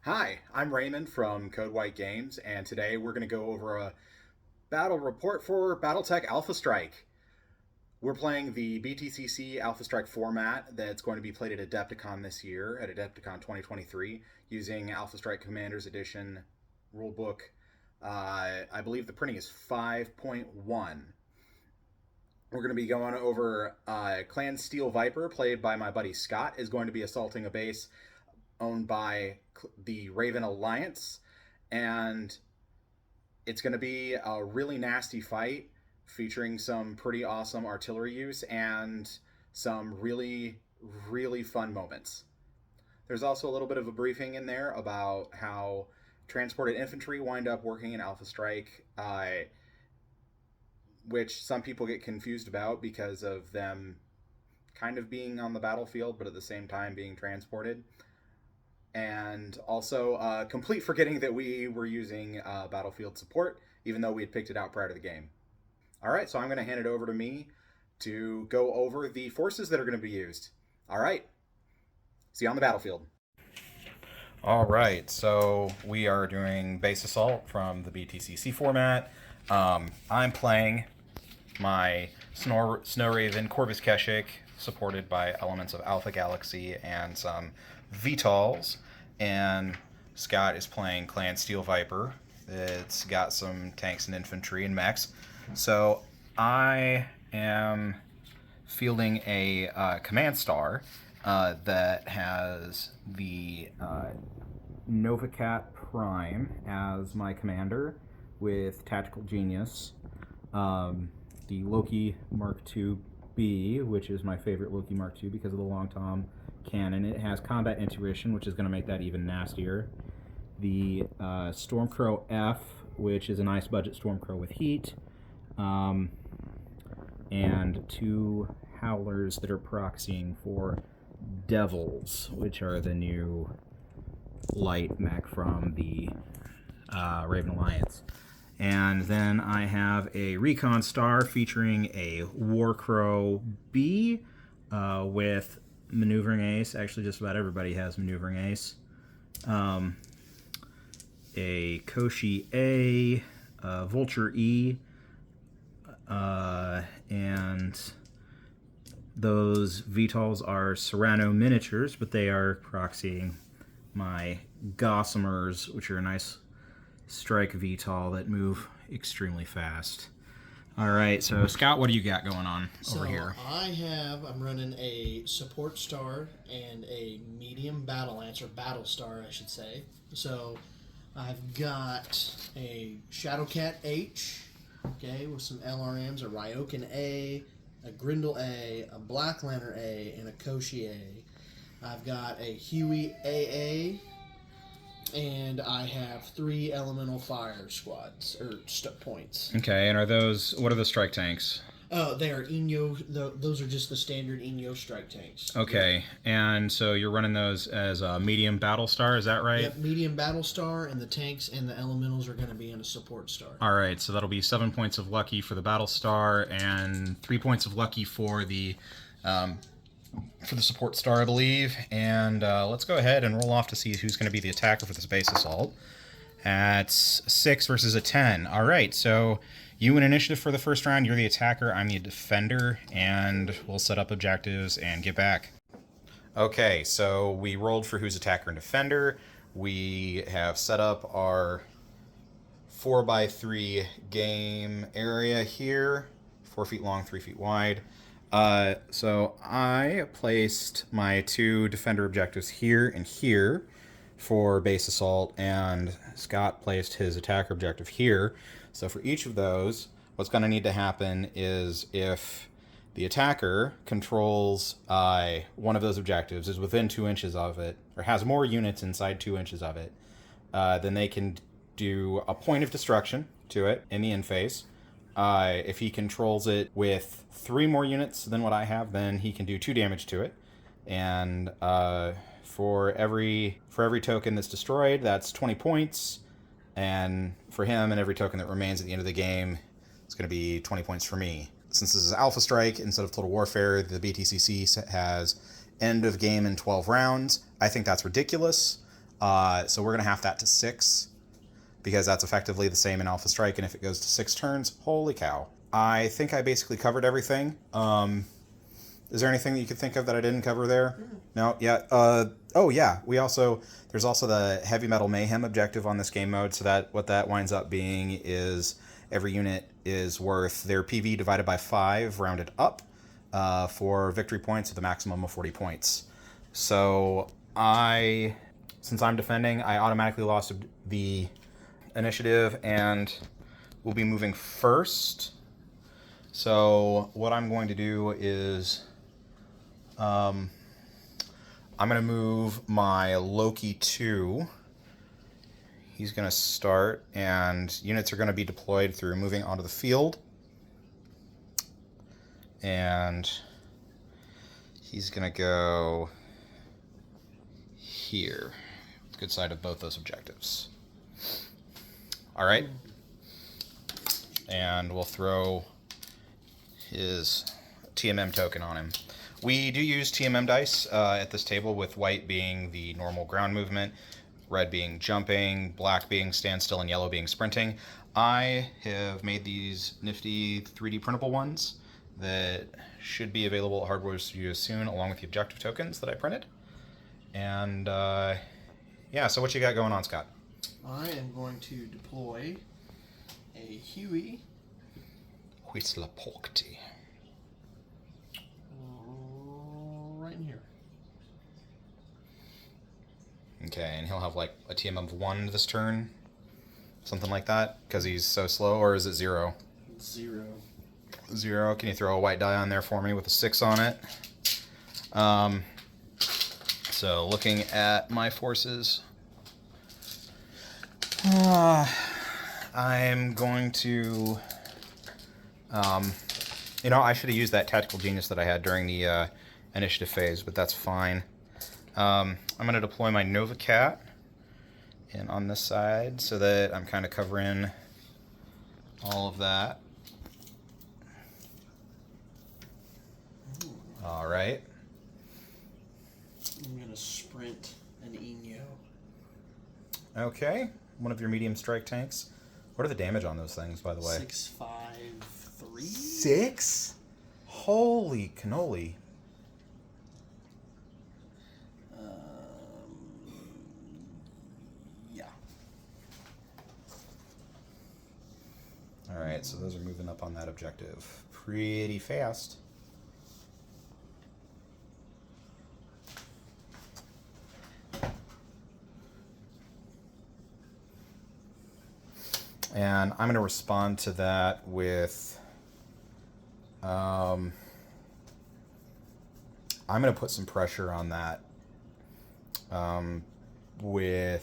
Hi, I'm Raymond from Code White Games, and today we're going to go over a battle report for BattleTech Alpha Strike. We're playing the BTCC Alpha Strike format that's going to be played at Adepticon this year, at Adepticon 2023, using Alpha Strike Commanders Edition rulebook. I believe the printing is 5.1. We're going to be going over Clan Steel Viper, played by my buddy Scott, is going to be assaulting a base owned by the Raven Alliance, and it's going to be a really nasty fight featuring some pretty awesome artillery use and some really fun moments. There's also a little bit of a briefing in there about how transported infantry wind up working in Alpha Strike, which some people get confused about because of them kind of being on the battlefield, but at the same time being transported. And also complete forgetting that we were using battlefield support, even though we had picked it out prior to the game. All right, so I'm going to hand it over to me to go over the forces that are going to be used. All right, see you on the battlefield. All right, so we are doing base assault from the BTCC format. I'm playing my Snow Raven Corvus Keshik, supported by elements of Alpha Galaxy and some VTOLs. And Scott is playing Clan Steel Viper. It's got some tanks and infantry and mechs. So I am fielding a command star that has the Novacat Prime as my commander with Tactical Genius, the Loki Mark II B, which is my favorite Loki Mark II because of the Long Tom cannon. It has Combat Intuition, which is going to make that even nastier. The Stormcrow F, which is a nice budget Stormcrow with heat. And two Howlers that are proxying for Devils, which are the new light mech from the Raven Alliance. And then I have a Recon Star featuring a Warcrow B with Maneuvering Ace. Actually, just about everybody has Maneuvering Ace. A Koshi A, Vulture E, and those VTOLs are Serrano miniatures, but they are proxying my Gossamers, which are a nice strike VTOL that move extremely fast. All right, so Scott, what do you got going on over here? I'm running a support star and a medium battle lance, or battle star, I should say. So I've got a Shadowcat H, okay, with some LRMs, a Ryokan A, a Grindel A, a Black Lantern A, and a Koshi A. I've got a Huey AA, and I have 3 elemental fire squads, or points. Okay, and what are the strike tanks? Oh, they are Inyo. Those are just the standard Inyo strike tanks. Okay, and so you're running those as a medium battle star, is that right? Yep, medium battle star, and the tanks and the elementals are going to be in a support star. All right, so that'll be 7 points of lucky for the battle star and 3 points of lucky for the support star, I believe. And let's go ahead and roll off to see who's going to be the attacker for this base assault. That's 6 versus a 10. All right, so you win initiative for the first round. You're the attacker. I'm the defender, and we'll set up objectives and get back. Okay, so we rolled for who's attacker and defender. We have set up our 4x3 game area here, 4 feet long, 3 feet wide. So I placed my 2 defender objectives here and here for base assault, and Scott placed his attacker objective here. So for each of those, what's going to need to happen is if the attacker controls one of those objectives, is within 2 inches of it, or has more units inside 2 inches of it, then they can do a point of destruction to it in the in phase. If he controls it with 3 more units than what I have, then he can do 2 damage to it. And for every token that's destroyed, that's 20 points. And for him and every token that remains at the end of the game, it's going to be 20 points for me. Since this is Alpha Strike instead of Total Warfare, the BTCC has end of game in 12 rounds. I think that's ridiculous. So we're going to half that to 6, because that's effectively the same in Alpha Strike, and if it goes to 6 turns, holy cow. I think I basically covered everything. Is there anything that you could think of that I didn't cover there? No? Yeah. Oh, yeah. There's also the Heavy Metal Mayhem objective on this game mode, so that what that winds up being is every unit is worth their PV divided by 5, rounded up, for victory points with a maximum of 40 points. So since I'm defending, I automatically lost the initiative and will be moving first. So what I'm going to do is I'm going to move my Loki 2. He's going to start, and units are going to be deployed through moving onto the field. And he's going to go here. Good side of both those objectives. All right. And we'll throw his TMM token on him. We do use TMM dice at this table, with white being the normal ground movement, red being jumping, black being standstill, and yellow being sprinting. I have made these nifty 3D printable ones that should be available at Hardware Studios soon, along with the objective tokens that I printed. And yeah, so what you got going on, Scott? I am going to deploy a Huey. Huitzilopochtli. Right in here. Okay, and he'll have like a TM of 1 this turn? Something like that? Because he's so slow, or is it 0? 0. 0. Can you throw a white die on there for me with a 6 on it? So looking at my forces, I'm going to, I should have used that tactical genius that I had during the initiative phase, but that's fine. I'm going to deploy my Nova Cat in on this side so that I'm kind of covering all of that. All right. I'm going to sprint an Inyo. Okay. One of your medium strike tanks. What are the damage on those things, by the way? 653. 6? Holy cannoli. Yeah. Alright, so those are moving up on that objective pretty fast. And I'm going to respond to that with, I'm going to put some pressure on that I'm going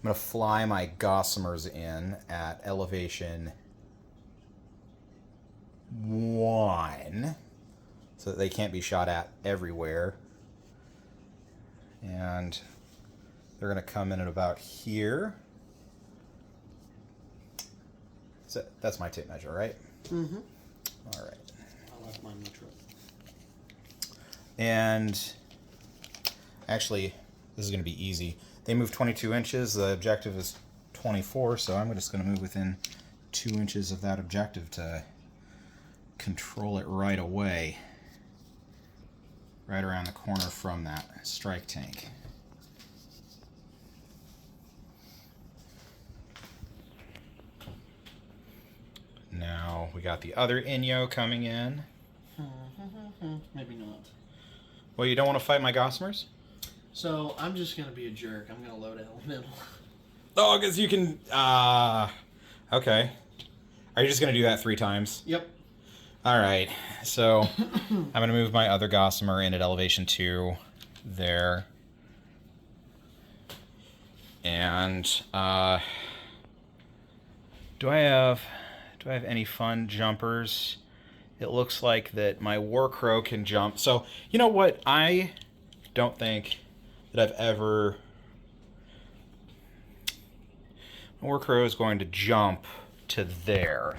to fly my Gossamers in at elevation 1 so that they can't be shot at everywhere. And they're going to come in at about here. So that's my tape measure, right? Mm-hmm. All right. I like mine neutral. And actually, this is going to be easy. They move 22 inches. The objective is 24, so I'm just going to move within 2 inches of that objective to control it right away. Right around the corner from that strike tank. Now we got the other Inyo coming in. Maybe not. Well, you don't want to fight my Gossamers? So I'm just going to be a jerk. I'm going to load elemental. Oh, because you can... okay. Are you just going to do that 3 times? Yep. Alright, so I'm going to move my other Gossamer in at elevation 2 there. And, do I have any fun jumpers? It looks like that my War Crow can jump. So, you know what? I don't think that I've ever... My War Crow is going to jump to there.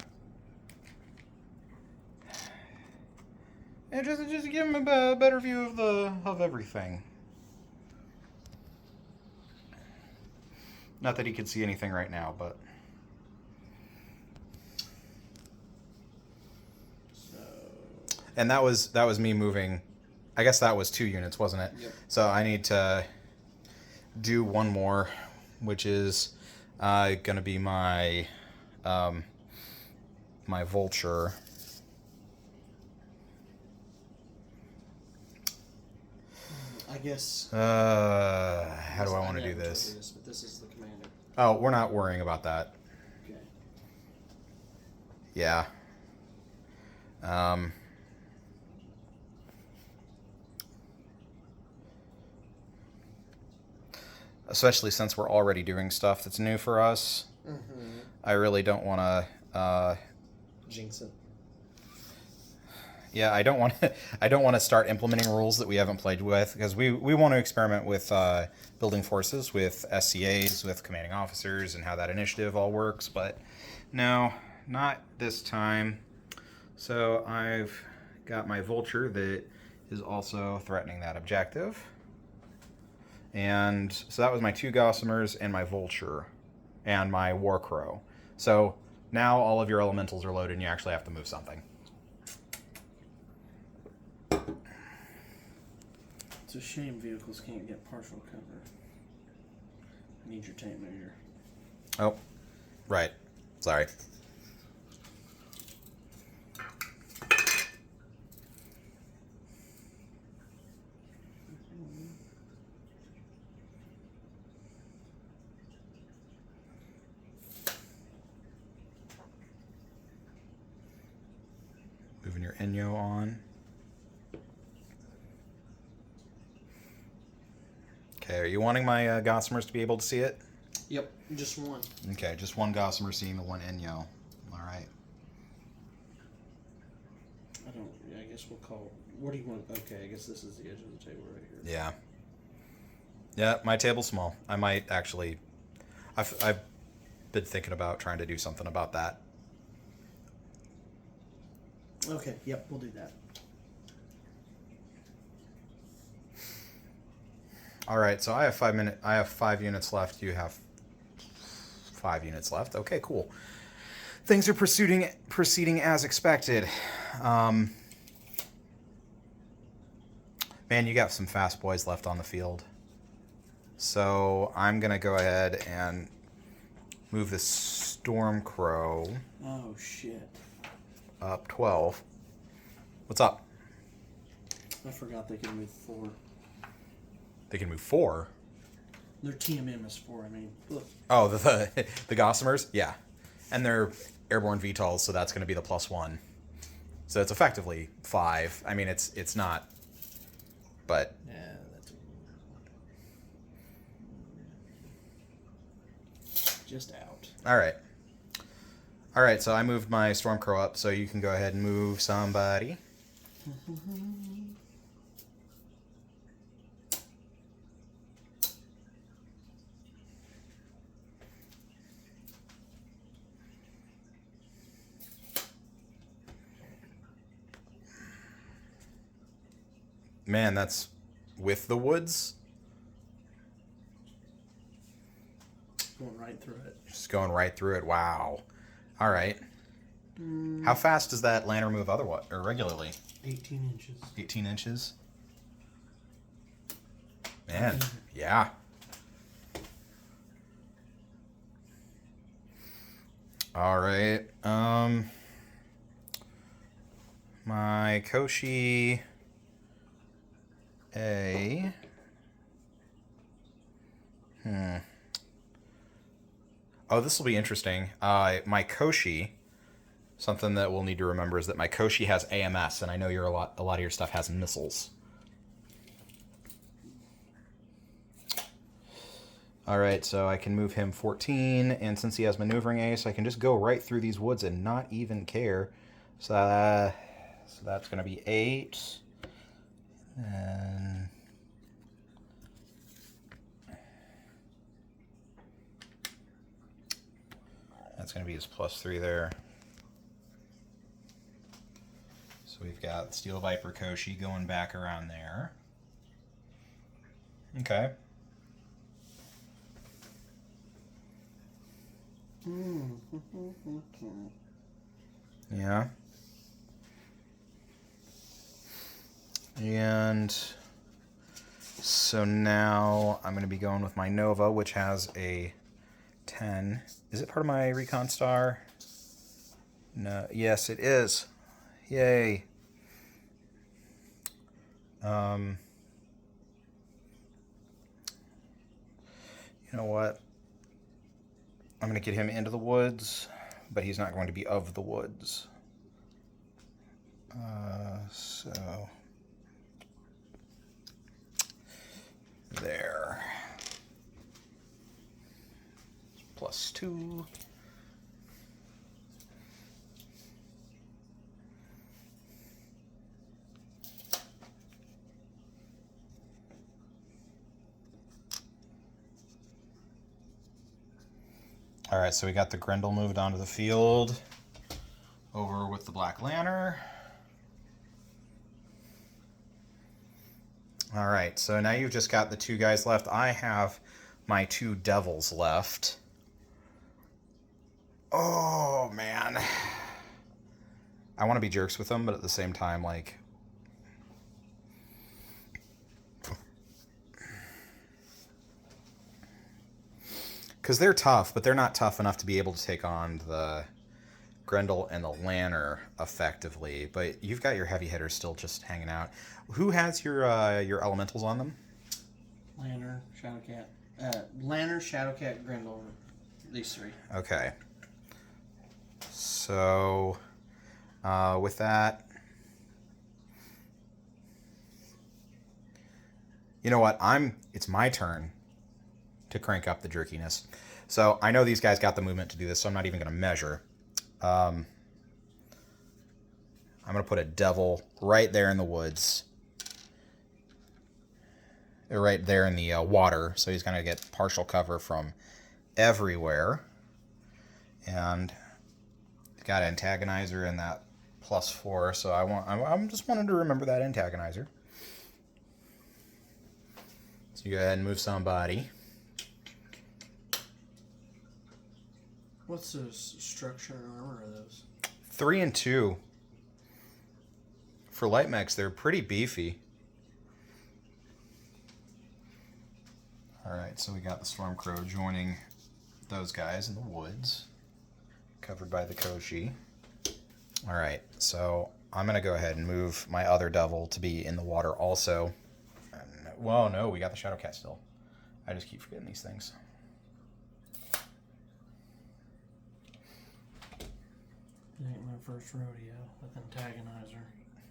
And just give him a better view of everything. Not that he could see anything right now, but... So... And that was me moving... I guess that was 2 units, wasn't it? Yep. So I need to do one more, which is going to be my my vulture. I guess... how do I want to do this? But this is the commander. Oh, we're not worrying about that. Okay. Yeah. Especially since we're already doing stuff that's new for us. Mm-hmm. I really don't want to... Jinx it. Yeah, I don't want to start implementing rules that we haven't played with, because we want to experiment with building forces, with SCAs, with commanding officers, and how that initiative all works, but no, not this time. So I've got my vulture that is also threatening that objective. And so that was my 2 Gossamers and my vulture and my war crow. So now all of your elementals are loaded and you actually have to move something. It's a shame vehicles can't get partial cover. Need your tank measure. Oh, right. Sorry. Moving your Enyo on. Okay, are you wanting my Gossamers to be able to see it? Yep, just one. Okay, just one Gossamer seeing the one Enyo. Alright. I guess we'll call... What do you want? Okay, I guess this is the edge of the table right here. Yeah. Yeah, my table's small. I might actually... I've been thinking about trying to do something about that. Okay, yep, we'll do that. All right, so I have 5 units left. You have 5 units left. Okay, cool. Things are proceeding as expected. Man, you got some fast boys left on the field. So I'm gonna go ahead and move the Stormcrow. Oh shit! Up 12. What's up? I forgot they can move 4. They can move 4. Their TMM is 4. I mean, look. Oh, the Gossamers? Yeah. And they're airborne VTOLs, so that's going to be the +1. So it's effectively 5. I mean, it's not, but... Yeah, that's... Just out. All right. All right, so I moved my Stormcrow up, so you can go ahead and move somebody. Man, that's with the woods? Going right through it. Just going right through it. Wow. All right. How fast does that lantern move otherwise, or regularly? 18 inches. 18 inches? Man, yeah. All right. My Koshi A. Oh, this will be interesting. My Koshi, something that we'll need to remember is that my Koshi has AMS, and I know a lot of your stuff has missiles. All right, so I can move him 14, and since he has maneuvering ace, I can just go right through these woods and not even care. So that's going to be 8. And that's going to be his +3 there. So we've got Steel Viper Koshi going back around there. Okay. Yeah. And so now I'm going to be going with my Nova, which has a 10. Is it part of my Recon Star? No. Yes, it is. Yay. You know what? I'm going to get him into the woods, but he's not going to be of the woods. So there. +2. All right, so we got the Grendel moved onto the field. Over with the Black Lantern. All right, so now you've just got the 2 guys left. I have my 2 devils left. Oh, man. I want to be jerks with them, but at the same time, like... Because they're tough, but they're not tough enough to be able to take on the Grendel and the Lantern effectively. But you've got your heavy hitters still just hanging out. Who has your elementals on them? Lantern, Shadowcat. Lantern, Shadowcat, Grendel. These 3. Okay. So, with that... You know what? It's my turn to crank up the jerkiness. So I know these guys got the movement to do this, so I'm not even going to measure. I'm going to put a devil right there in the woods. Right there in the water, so he's going to get partial cover from everywhere. And got antagonizer in that +4, so I'm just wanting to remember that antagonizer. So you go ahead and move somebody. What's the structure and armor of those? 3 and 2. For light mechs, they're pretty beefy. Alright, so we got the Stormcrow joining those guys in the woods. Covered by the Koshi. Alright, so I'm going to go ahead and move my other devil to be in the water also. Well, no, we got the Shadowcat still. I just keep forgetting these things. It ain't my first rodeo with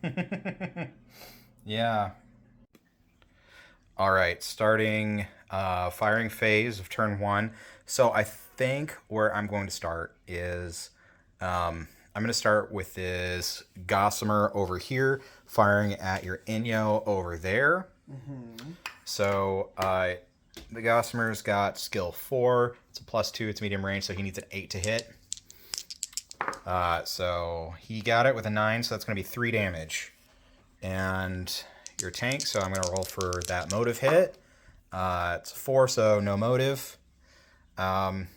antagonizer. Yeah. Alright, starting firing phase of turn 1. So I think where I'm going to start is I'm going to start with this Gossamer over here, firing at your Inyo over there. Mm-hmm. So the Gossamer's got skill 4. It's a +2. It's medium range, so he needs an 8 to hit. So he got it with a 9, so that's going to be 3 damage. And your tank, so I'm going to roll for that motive hit. It's a 4, so no motive. You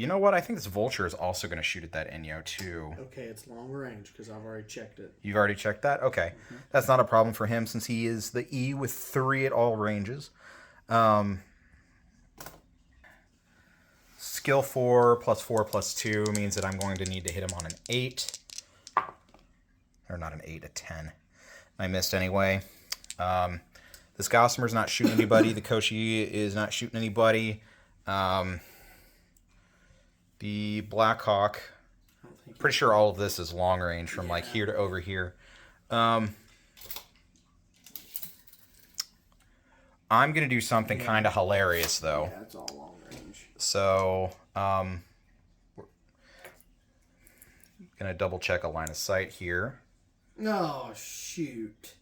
know what? I think this Vulture is also going to shoot at that Inyo too. Okay, it's long range because I've already checked it. You've already checked that? Okay. Mm-hmm. That's not a problem for him since he is the E with 3 at all ranges. Skill 4 +4 +2 means that I'm going to need to hit him on an 8. Or not an 8, a 10. I missed anyway. This Gossamer's not shooting anybody. The Koshi is not shooting anybody. The Blackhawk, pretty sure all of this is long range from like here to over here. I'm going to do something kind of hilarious though. Yeah, it's all long range. So, we're going to double check a line of sight here. Oh, shoot.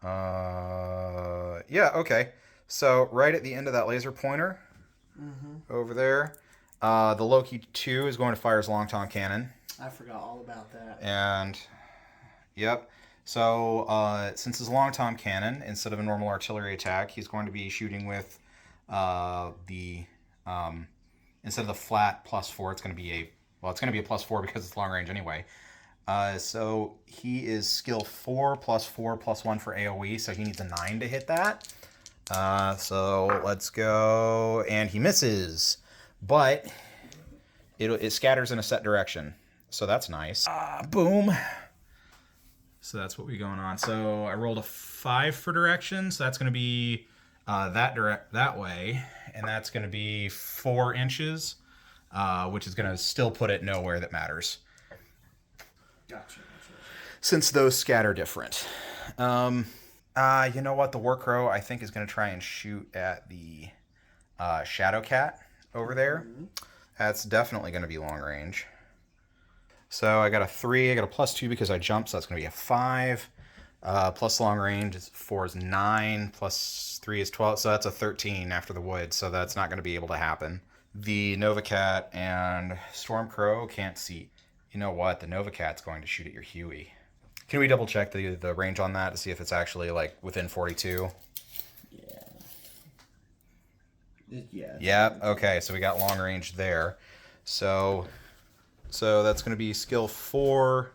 Yeah, okay. So, right at the end of that laser pointer, over there, the Loki 2 is going to fire his Long Tom Cannon. I forgot all about that. And, yep. So, since his Long Tom Cannon, instead of a normal artillery attack, he's going to be shooting with the instead of the flat +4, it's going to be a +4 because it's long range anyway. So he is skill 4 +4 +1 for AoE, so he needs a 9 to hit that. So let's go, and he misses, but it scatters in a set direction, so that's nice. Boom. So that's what we going on. So I rolled a 5 for direction, so that's going to be that way, and that's going to be 4 inches, which is going to still put it nowhere that matters. Gotcha. Since those scatter different. You know what? The War Crow, I think, is going to try and shoot at the Shadow Cat over there. Mm-hmm. That's definitely going to be long range. So I got a 3. I got a +2 because I jumped, so that's going to be a 5. Plus long range is 4 is 9. Plus 3 is 12. So that's a 13 after the wood. So that's not going to be able to happen. The Nova Cat and Storm Crow can't see. You know what? The Nova Cat's going to shoot at your Huey. Can we double check the range on that to see if it's actually like within 42? Yeah. Yeah. Okay. So we got long range there. So that's going to be skill 4,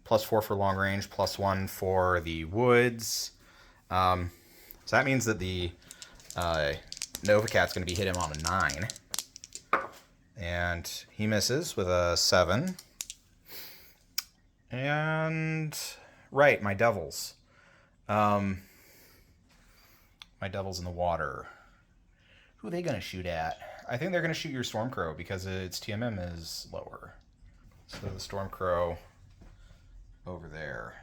+4 for long range, +1 for the woods. So that means that the Nova Cat's going to be hit him on a 9, and he misses with a 7. And right, my devils. My devils in the water. Who are they going to shoot at? I think they're going to shoot your Stormcrow because its TMM is lower. So the Stormcrow over there.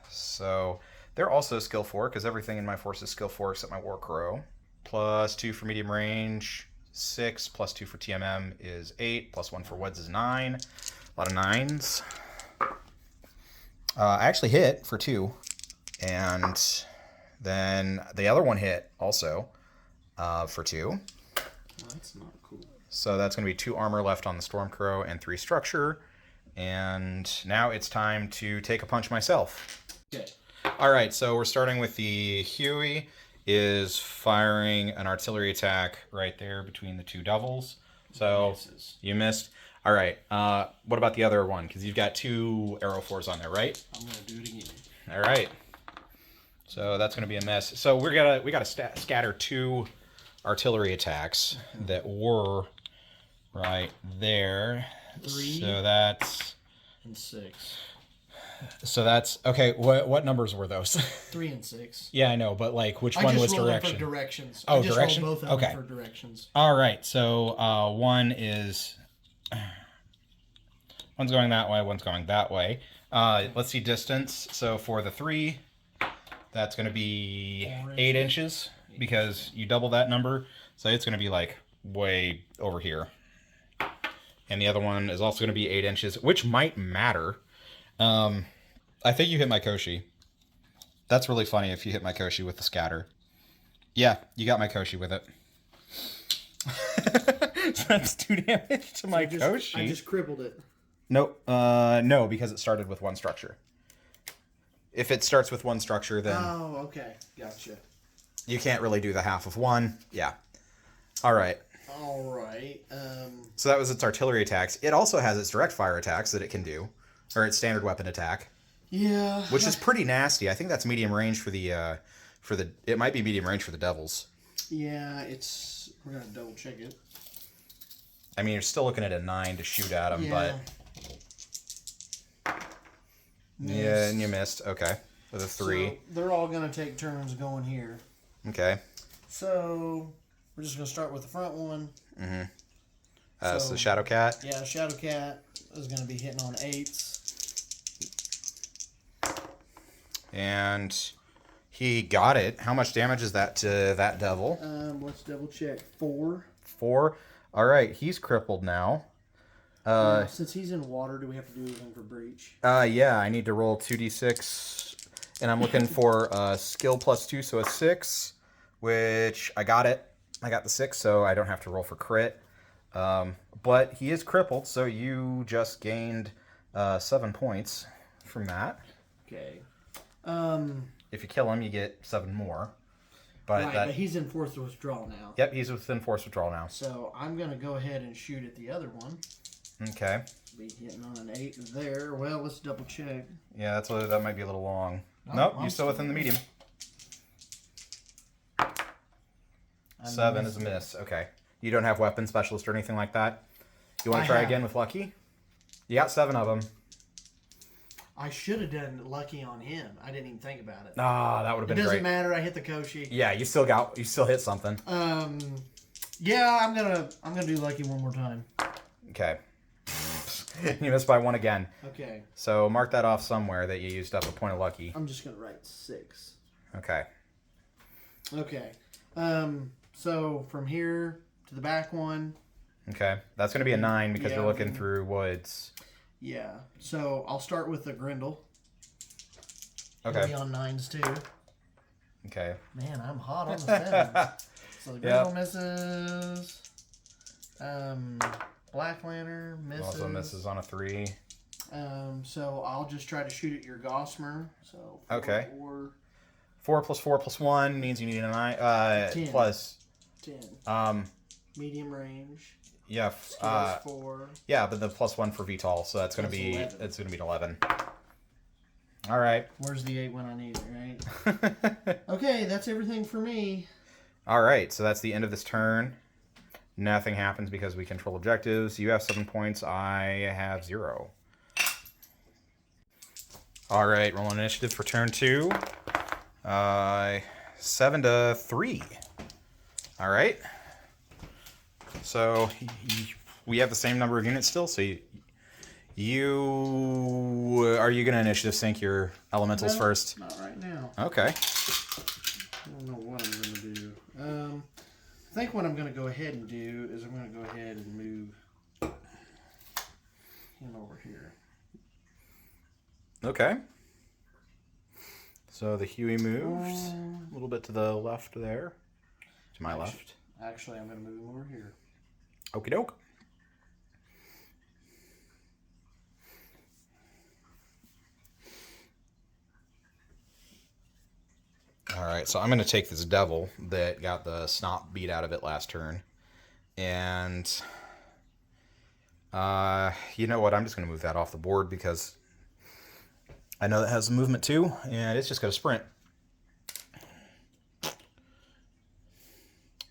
So they're also skill 4 because everything in my force is skill 4 except my Warcrow. +2 for medium range, 6. +2 for TMM is 8. +1 for woods is 9. A lot of 9s. I actually hit for 2. And then the other one hit also for 2. That's not cool. So that's going to be 2 armor left on the Stormcrow and 3 structure. And now it's time to take a punch myself. Okay. All right, so we're starting with the Huey is firing an artillery attack right there between the 2 devils. So you missed. All right. What about the other one? Because you've got 2 arrow 4s on there, right? I'm gonna do it again. All right. So that's going to be a mess. So we gotta scatter 2 artillery attacks that were right there. 3 So that's and 6. So that's okay. What numbers were those? 3 and 6. Yeah, I know, but like which one was direction? For directions. Oh, I just direction. Rolled both of them for directions. All right. So one is one's going that way. One's going that way. Let's see distance. So for the 3, that's going to be 8 inches because you double that number. So it's going to be like way over here. And the other one is also going to be 8 inches, which might matter. I think you hit my Koshi. That's really funny if you hit my Koshi with the scatter. Yeah, you got my Koshi with it. So that's 2 damage to my Koshi. I just crippled it. Nope. No, because it started with 1 structure. If it starts with 1 structure, then... Oh, okay. Gotcha. You can't really do the half of 1. Yeah. All right. So that was its artillery attacks. It also has its direct fire attacks that it can do. Or its standard weapon attack. Yeah. Which is pretty nasty. I think that's medium range for the it might be medium range for the devils. Yeah, we're gonna double check it. I mean, you're still looking at a 9 to shoot at them, but yeah, and you missed. Okay, with a 3. So they're all gonna take turns going here. Okay. So we're just gonna start with the front one. Mm-hmm. So the Shadow Cat. Yeah, Shadow Cat is gonna be hitting on 8s. And he got it. How much damage is that to that devil? Let's double check. 4. 4. All right, he's crippled now. Since he's in water, do we have to do anything for breach? Yeah, I need to roll 2d6, and I'm looking for skill +2, so a 6, which I got it. I got the 6, so I don't have to roll for crit. But he is crippled, so you just gained 7 points from that. Okay. If you kill him, you get 7 more. But right, but he's in forced withdrawal now. Yep, he's within forced withdrawal now. So I'm going to go ahead and shoot at the other one. Okay. Be hitting on an 8 there. Well, let's double check. Yeah, that might be a little long. Nope, you're still within the medium. 7 is a miss. Okay. You don't have weapon specialist or anything like that? You want to try again with lucky? You got 7 of them. I should have done lucky on him. I didn't even think about it. Ah, that would have been great. It doesn't matter. I hit the Koshi. Yeah, you still hit something. Yeah, I'm gonna do lucky one more time. Okay. You missed by 1 again. Okay. So mark that off somewhere that you used up a point of lucky. I'm just gonna write 6. Okay. Okay. So from here to the back one. Okay. That's gonna be a 9 because you're looking through woods. Yeah. So I'll start with the Grendel. Okay. It'll be on 9s too. Okay. Man, I'm hot on the 7s. So the Grendel misses. Black Lantern misses. Also misses on a 3. So I'll just try to shoot at your Gossamer. So 4 plus 4 plus 1 means you need a 9. 10. Plus 10. Medium range. Yeah. 4. Yeah, but the plus 1 for VTOL, so that's gonna be 11. It's gonna be an 11. All right. Where's the 8 when I need it, right? Okay, that's everything for me. All right, so that's the end of this turn. Nothing happens because we control objectives. You have 7 points. I have 0. All right, roll initiative for turn 2. 7 to 3. All right. So we have the same number of units still. So are you going to initiative sync your elementals first? Not right now. Okay. I don't know what I'm going to do. I think what I'm going to go ahead and do is I'm going to go ahead and move him over here. Okay. So the Huey moves a little bit to the left there. To my left. Actually, I'm going to move him over here. Okie doke. Alright, so I'm going to take this devil that got the snot beat out of it last turn. And, you know what, I'm just going to move that off the board because I know that has movement too, and it's just going to sprint.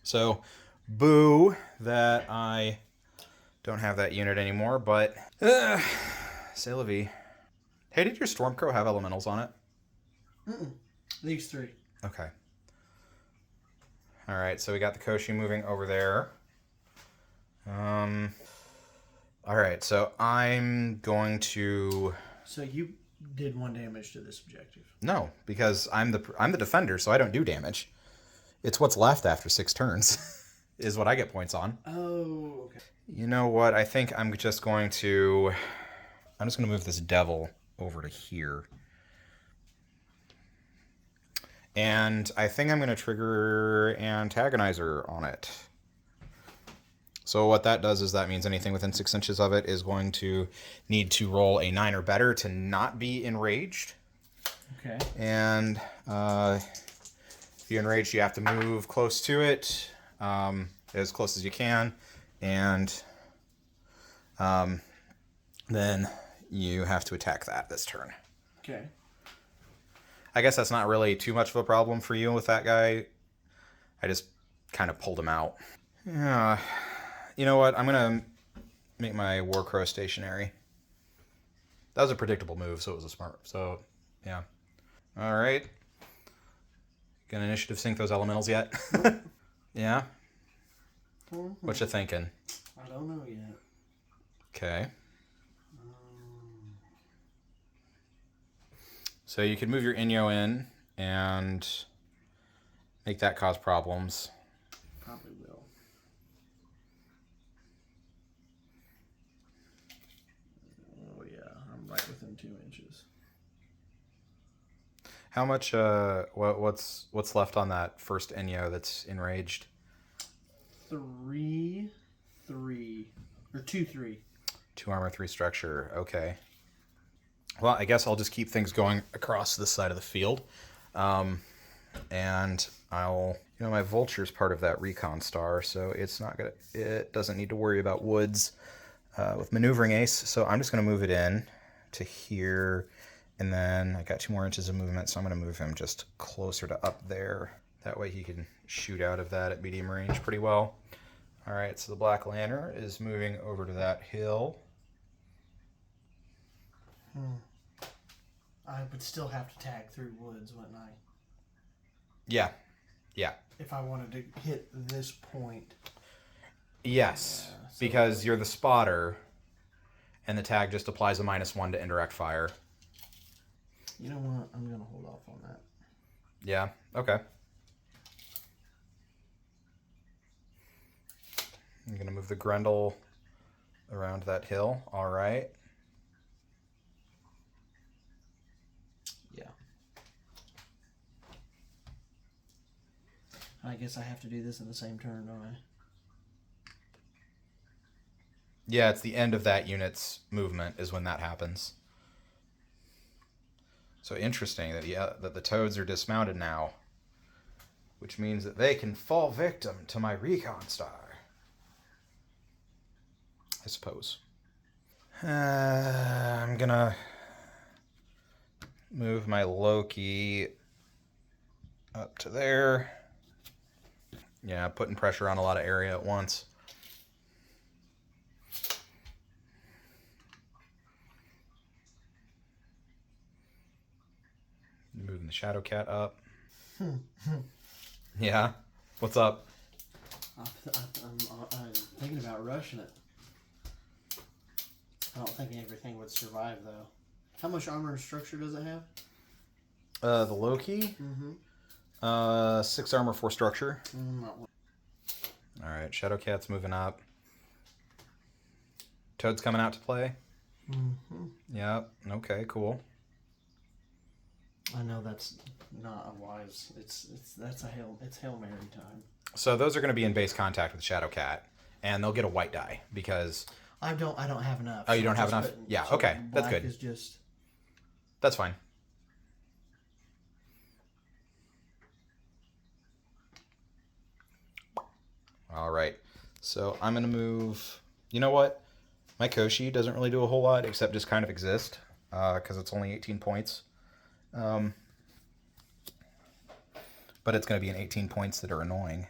So, boo that I don't have that unit anymore, but c'est la vie. Hey, did your Stormcrow have elementals on it? Mm-mm. These 3. Okay. All right, so we got the Koshi moving over there. All right, so I'm going to. So you did 1 damage to this objective. No, because I'm the defender, so I don't do damage. It's what's left after 6 turns, is what I get points on. Oh, okay. You know what? I think I'm just going to move this devil over to here. And I think I'm going to trigger Antagonizer on it. So what that does is that means anything within 6 inches of it is going to need to roll a 9 or better to not be enraged. Okay. And if you're enraged, you have to move close to it, as close as you can. And then you have to attack that this turn. Okay. I guess that's not really too much of a problem for you with that guy. I just kind of pulled him out. Yeah. You know what? I'm going to make my War Crow stationary. That was a predictable move, so it was a smart. So, yeah. All right. Gonna initiative sync those elementals yet? Yeah? Mm-hmm. What you thinking? I don't know yet. Okay. So you could move your Inyo in and make that cause problems. Probably will. Oh yeah, I'm right within 2 inches. How much? What's left on that first Inyo that's enraged? 3, 3, or 2, 3. 2 armor, 3 structure. Okay. Well, I guess I'll just keep things going across this side of the field. And I'll, my vulture's part of that recon star, so it doesn't need to worry about woods with maneuvering ace. So I'm just gonna move it in to here, and then I got 2 more inches of movement, so I'm gonna move him just closer to up there. That way he can shoot out of that at medium range pretty well. All right, so the Black Lantern is moving over to that hill. I would still have to tag through woods, wouldn't I? Yeah. If I wanted to hit this point. Yes, yeah, so because you're the spotter, and the tag just applies a -1 to indirect fire. You know what? I'm going to hold off on that. Yeah, okay. I'm going to move the Grendel around that hill. All right. Yeah. I guess I have to do this in the same turn, don't I? Yeah, it's the end of that unit's movement is when that happens. So interesting that the toads are dismounted now, which means that they can fall victim to my recon star, I suppose. I'm gonna move my Loki up to there. Yeah, putting pressure on a lot of area at once. Moving the Shadow Cat up. Yeah? What's up? I'm thinking about rushing it. I don't think everything would survive, though. How much armor and structure does it have? The Loki? 6 armor, 4 structure. Alright, Shadow Cat's moving up. Toad's coming out to play? Yep, okay, cool. I know that's not a wise. That's Hail Mary time. So those are going to be in base contact with Shadow Cat, and they'll get a white die because I don't have enough. Oh, you don't have enough? Yeah, okay, that's good. Is just That's fine. All right, so I'm going to move. You know what? My Koshi doesn't really do a whole lot except just kind of exist because it's only 18 points. But it's going to be an 18 points that are annoying.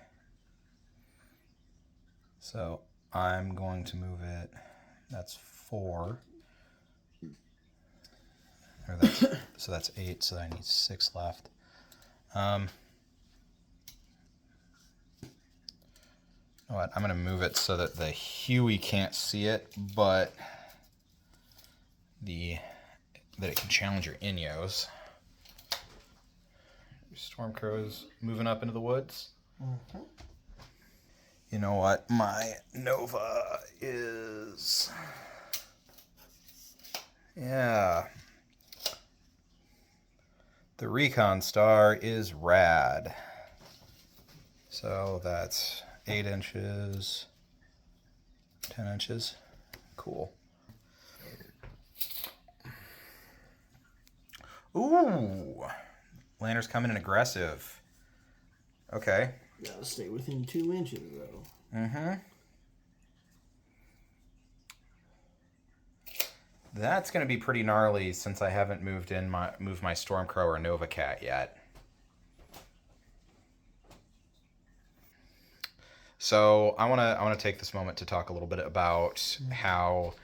So I'm going to move it. That's 4. So that's 8. So I need 6 left. You know what? I'm going to move it so that the Huey can't see it, but that it can challenge your Inyos. Stormcrow's moving up into the woods. You know what? My Nova is... Yeah. The Recon Star is rad. So that's 8 inches, 10 inches. Cool. Ooh. Lanner's coming in aggressive. Okay. Gotta stay within 2 inches, though. That's going to be pretty gnarly since I haven't moved my Stormcrow or Nova Cat yet. So I want to take this moment to talk a little bit about how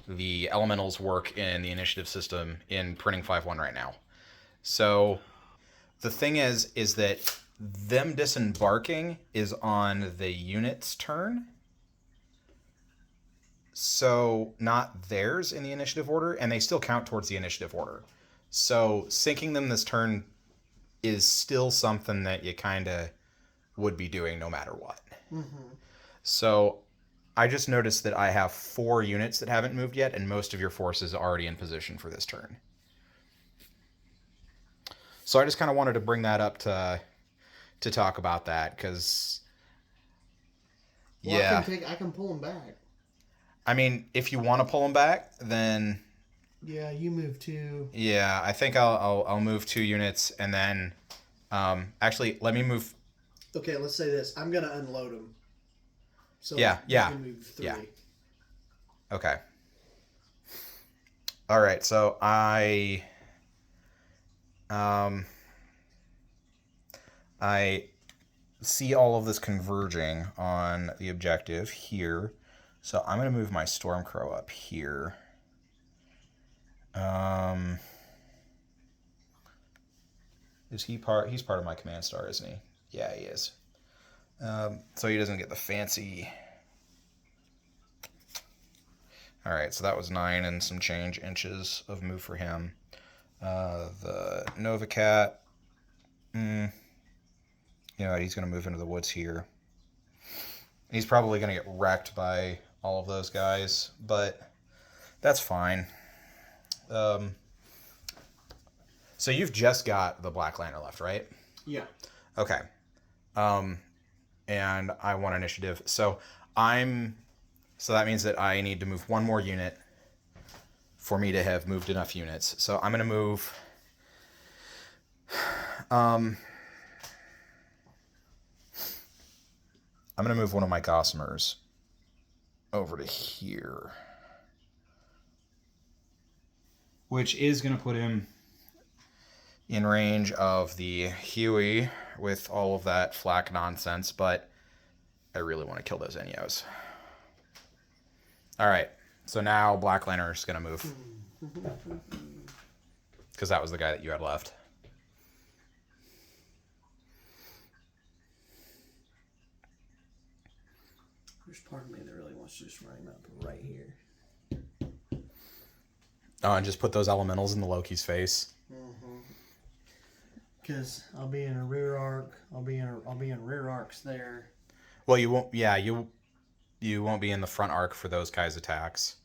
the elementals work in the initiative system in printing 5.1 right now. So the thing is that them disembarking is on the unit's turn. So not theirs in the initiative order, and they still count towards the initiative order. So sinking them this turn is still something that you kind of would be doing no matter what. So I just noticed that I have 4 units that haven't moved yet, and most of your forces are already in position for this turn. So I just kind of wanted to bring that up to talk about that, because I can pull them back. I mean, if you want to pull them back, then yeah, you move 2. Yeah, I think I'll move 2 units, and then Actually, let me move. Okay, let's say this. I'm gonna unload them. So Yeah, you yeah, can move 3. yeah. Okay. All right, so I see all of this converging on the objective here. So I'm going to move my Stormcrow up here. Is he part? He's part of my command star, isn't he? Yeah, he is. So he doesn't get the fancy. All right, so that was 9 and some change inches of move for him. The Nova Cat. You know, he's going to move into the woods here. He's probably going to get wrecked by all of those guys, but that's fine. So you've just got the Black Lantern left, right? Yeah. Okay. And I want initiative. So that means that I need to move one more unit for me to have moved enough units. So I'm going to move... I'm going to move one of my Gossamers over to here. Which is going to put him in range of the Huey with all of that flak nonsense, but I really want to kill those Enyos. Alright, so now Black Lantern's going to move. Because that was the guy that you had left. There's part of me that really wants to just run him up right here. Oh, and just put those elementals in the Loki's face. Because I'll be in a rear arc. I'll be in rear arcs there. Well, you won't. Yeah, you won't be in the front arc for those guys' attacks.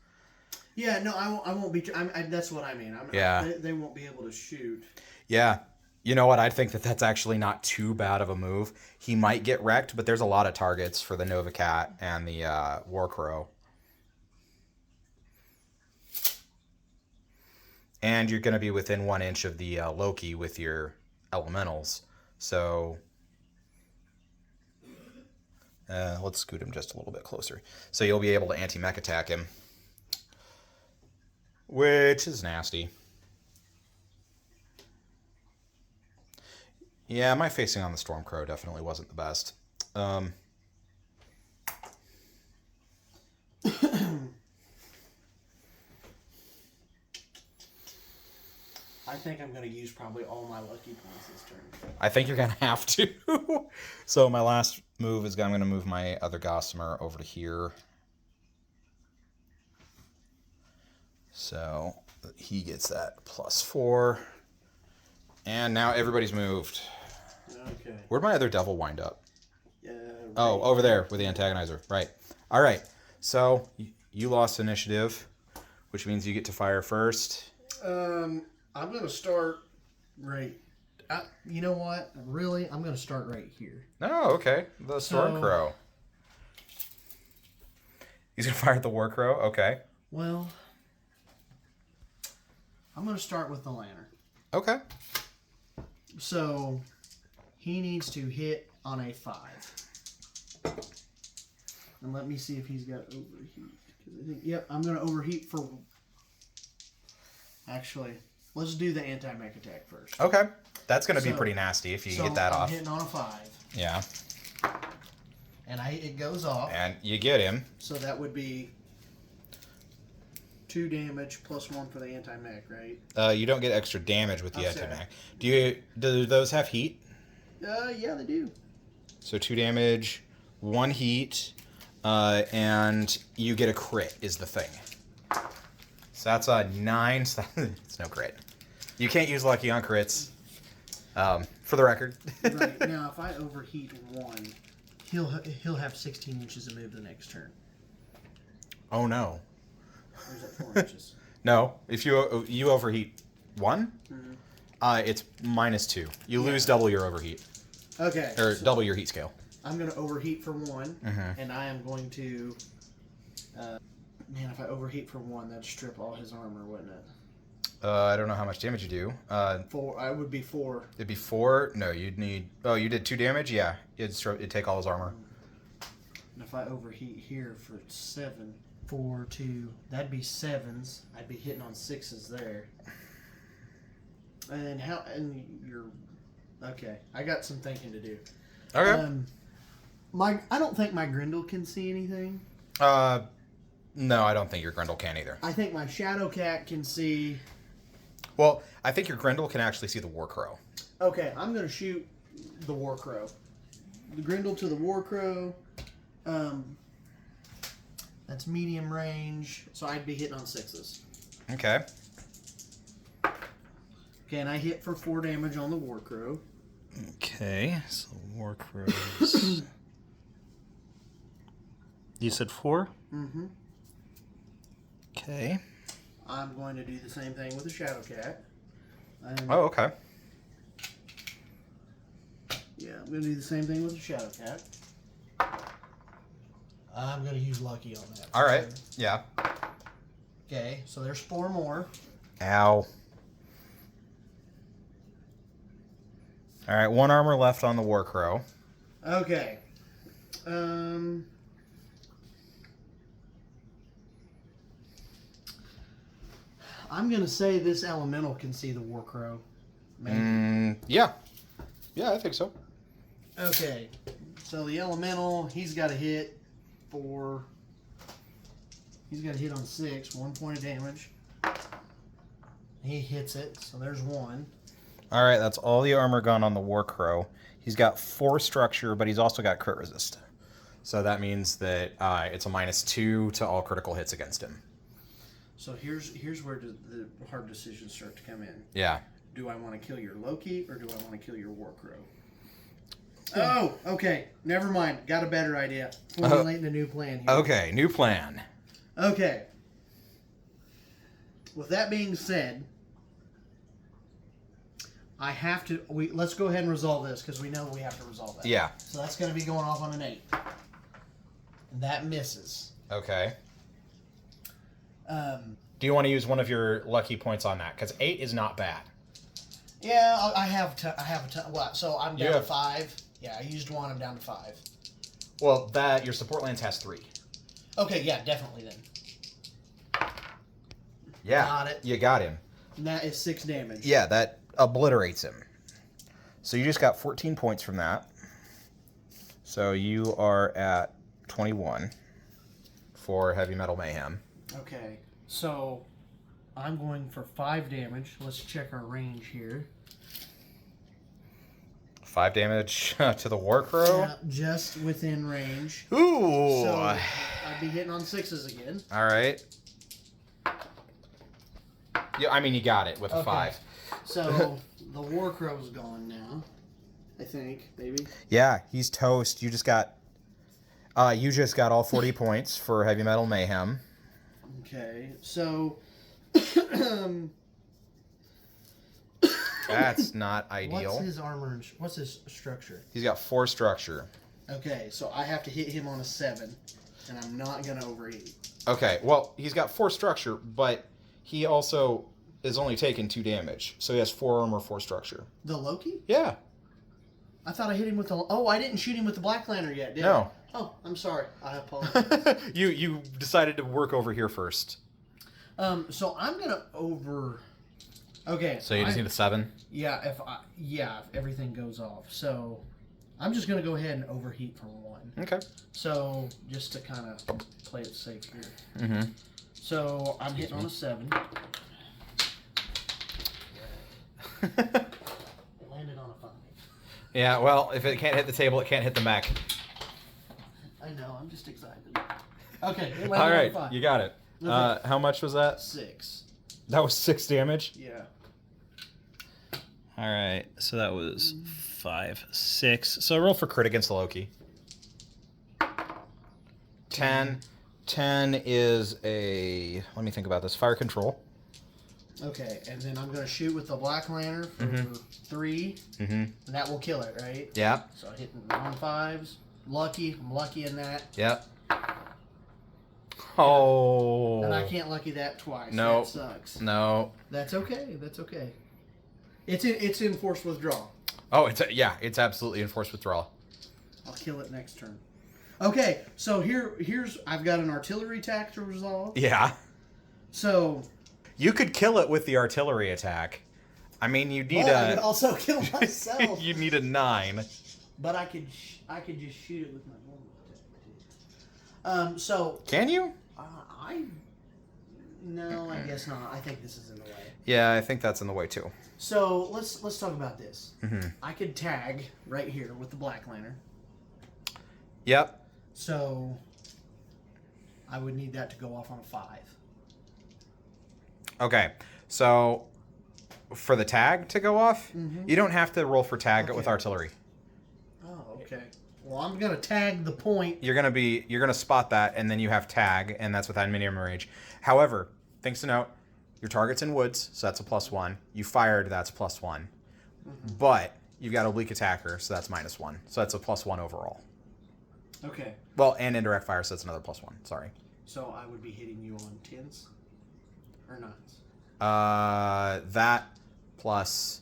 Yeah, no, I won't be. That's what I mean. They won't be able to shoot. Yeah. You know what? I think that's actually not too bad of a move. He might get wrecked, but there's a lot of targets for the Nova Cat and the Warcrow. And you're going to be within 1 inch of the Loki with your elementals. So let's scoot him just a little bit closer. So you'll be able to anti-mech attack him. Which is nasty. Yeah, my facing on the Stormcrow definitely wasn't the best. I think I'm going to use probably all my lucky points this turn. I think you're going to have to. So my last move is I'm going to move my other Gossamer over to here. So he gets that +4. And now everybody's moved. Okay. Where'd my other devil wind up? Right. Oh, over there with the antagonizer. Right. All right. So you lost initiative, which means you get to fire first. I'm going to start right... you know what? Really? I'm going to start right here. Oh, okay. The Stormcrow. He's going to fire at the Warcrow? Okay. Well, I'm going to start with the Lantern. Okay. So, he needs to hit on a 5. And let me see if he's got overheat. Yep, I'm going to overheat for... Actually, let's do the anti-mech attack first. Okay. That's going to be pretty nasty if you get that I'm off. hitting on a 5. Yeah. And it goes off. And you get him. So that would be 2 damage plus 1 for the anti-mech, right? You don't get extra damage with the anti-mech. Do those have heat? Yeah, they do. So 2 damage, 1 heat, and you get a crit is the thing. So that's a 9. So it's no crit. You can't use lucky on crits. For the record. Right. Now, if I overheat 1, he'll have 16 inches to move the next turn. Oh no. Or is that 4 inches? No. If you overheat 1, it's -2. You lose double your overheat. Okay. Or double your heat scale. I'm going to overheat for 1, and I am going to... man, if I overheat for 1, that'd strip all his armor, wouldn't it? I don't know how much damage you do. 4. I would be 4. It'd be 4. No, you'd need. Oh, you did 2 damage. Yeah, it'd take all his armor. And if I overheat here for 7, 4, 2, that'd be 7s. I'd be hitting on 6s there. And how? And you're okay. I got some thinking to do. Okay. I don't think my Grendel can see anything. No, I don't think your Grendel can either. I think my Shadowcat can see. Well, I think your Grendel can actually see the War Crow. Okay, I'm gonna shoot the War Crow. The Grendel to the War Crow. That's medium range, so I'd be hitting on 6s. Okay. Okay, and I hit for 4 damage on the War Crow. Okay, so War Crows. You said 4? Mm-hmm. Okay. I'm going to do the same thing with the Shadowcat. Oh, okay. Yeah, I'm going to do the same thing with the Shadowcat. I'm going to use Lucky on that. All right. Yeah. Okay, so there's 4 more. Ow. All right, 1 armor left on the War Crow. Okay. I'm going to say this Elemental can see the War Crow. Maybe. Yeah. Yeah, I think so. Okay, so the Elemental, he's got to hit for... He's got to hit on 6, 1 point of damage. He hits it, so there's 1. All right, that's all the armor gun on the War Crow. He's got 4 structure, but he's also got crit resist. So that means that it's a -2 to all critical hits against him. So here's where the hard decisions start to come in. Yeah. Do I want to kill your Loki, or do I want to kill your War Crow? Oh, okay. Never mind. Got a better idea. Formulating a new plan here. Okay, new plan. Okay. With that being said, I have to... let's go ahead and resolve this, because we know we have to resolve that. Yeah. So that's going to be going off on an 8. And that misses. Okay. Do you want to use one of your lucky points on that? Because 8 is not bad. Yeah, I have a ton. What? So I'm down Yeah. to 5. Yeah, I used 1. I'm down to 5. Well, that your support lance has 3. Okay, yeah, definitely then. Yeah. Got it. You got him. And that is 6 damage. Yeah, that obliterates him. So you just got 14 points from that. So you are at 21 for Heavy Metal Mayhem. Okay, so I'm going for 5 damage. Let's check our range here. 5 damage to the War Crow. Yeah, just within range. Ooh. So I'd be hitting on 6s again. All right. Yeah, I mean you got it with a Okay. 5. So the War Crow's gone now. I think, maybe. Yeah, he's toast. You just got all 40 points for Heavy Metal Mayhem. Okay, so That's not ideal. what's his armor and what's his structure? He's got 4 structure. Okay, so I have to hit him on a 7, and I'm not gonna overheat. Okay, well, he's got 4 structure, but he also is only taking 2 damage. So he has 4 armor, 4 structure. The Loki? Yeah. I thought I hit him with the... Oh, I didn't shoot him with the Black Lantern yet, did I? No. Oh, I'm sorry. I apologize. You decided to work over here first. So I'm gonna over... Okay. So you just need a 7? Yeah, if everything goes off. So I'm just gonna go ahead and overheat from 1. Okay. So just to kind of play it safe here. Mm-hmm. So I'm hitting on a 7. Landed on a 5. Yeah, well, if it can't hit the table, it can't hit the mech. I know. I'm just excited. Okay. It landed All right, on a 5. you got it. Okay. How much was that? 6. That was 6 damage? Yeah. All right, so that was 5, 6. So Roll for crit against Loki. 10. 10 is a... Let me think about this. Fire control. Okay, and then I'm going to shoot with the Black Lantern for 3. Mm-hmm. And that will kill it, right? Yeah. So hitting on 5s. Lucky. I'm lucky in that. Yep. Oh. And I can't lucky that twice. No. That sucks. No. That's okay. That's okay. It's in forced withdrawal. Oh, it's absolutely enforced withdrawal. I'll kill it next turn. Okay, so here's I've got an artillery attack to resolve. Yeah. So You could kill it with the artillery attack. I mean, you need I could also kill myself. you need a 9. But I could just shoot it with my normal attack too. So Can you? No, I guess not. I think this is in the way. Yeah, I think that's in the way too. So let's talk about this. Mm-hmm. I could tag right here with the Black Lantern. Yep. So I would need that to go off on a 5. Okay. So for the tag to go off, Mhm. you don't have to roll for tag Okay. with artillery. Oh, okay. Well, I'm gonna tag the point. You're gonna spot that, and then you have tag, and that's within medium range. However, things to note: your target's in woods, so that's a +1. You fired, that's +1. Mm-hmm. But you've got oblique attacker, so that's -1. So that's a +1 overall. Okay. Well, and indirect fire, so that's another +1. Sorry. So I would be hitting you on 10s or 9s. That plus,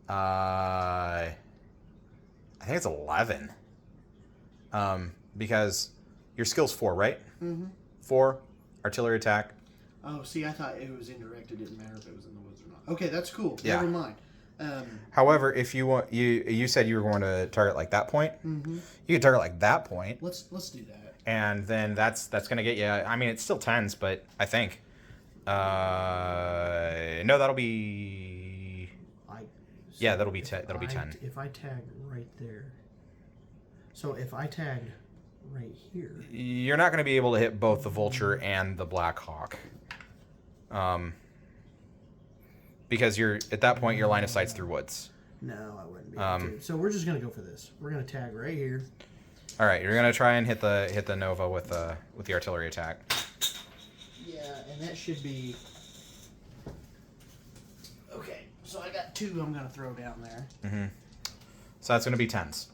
I think it's 11. Because your skill's 4, right? Mm-hmm. 4, artillery attack. Oh, see, I thought it was indirect. It didn't matter if it was in the woods or not. Okay, that's cool. Yeah. Never mind. However, if you want, you said you were going to target like that point. Mm-hmm. You could target like that point, Let's do that. and then that's going to get you. I mean, it's still 10s, but I think. No, that'll be. Yeah, that'll be 10. That'll be 10. If I tag right there. So if I tagged right here. You're not going to be able to hit both the Vulture and the Black Hawk. Because you're at that point your line of sight's through woods. No, I wouldn't be able to. So we're just gonna go for this. We're gonna tag right here. All right, you're going to try and hit the Nova with the artillery attack. Yeah, and that should be. Okay, so I got 2. I'm gonna throw down there. Mm-hmm. So that's going to be 10s.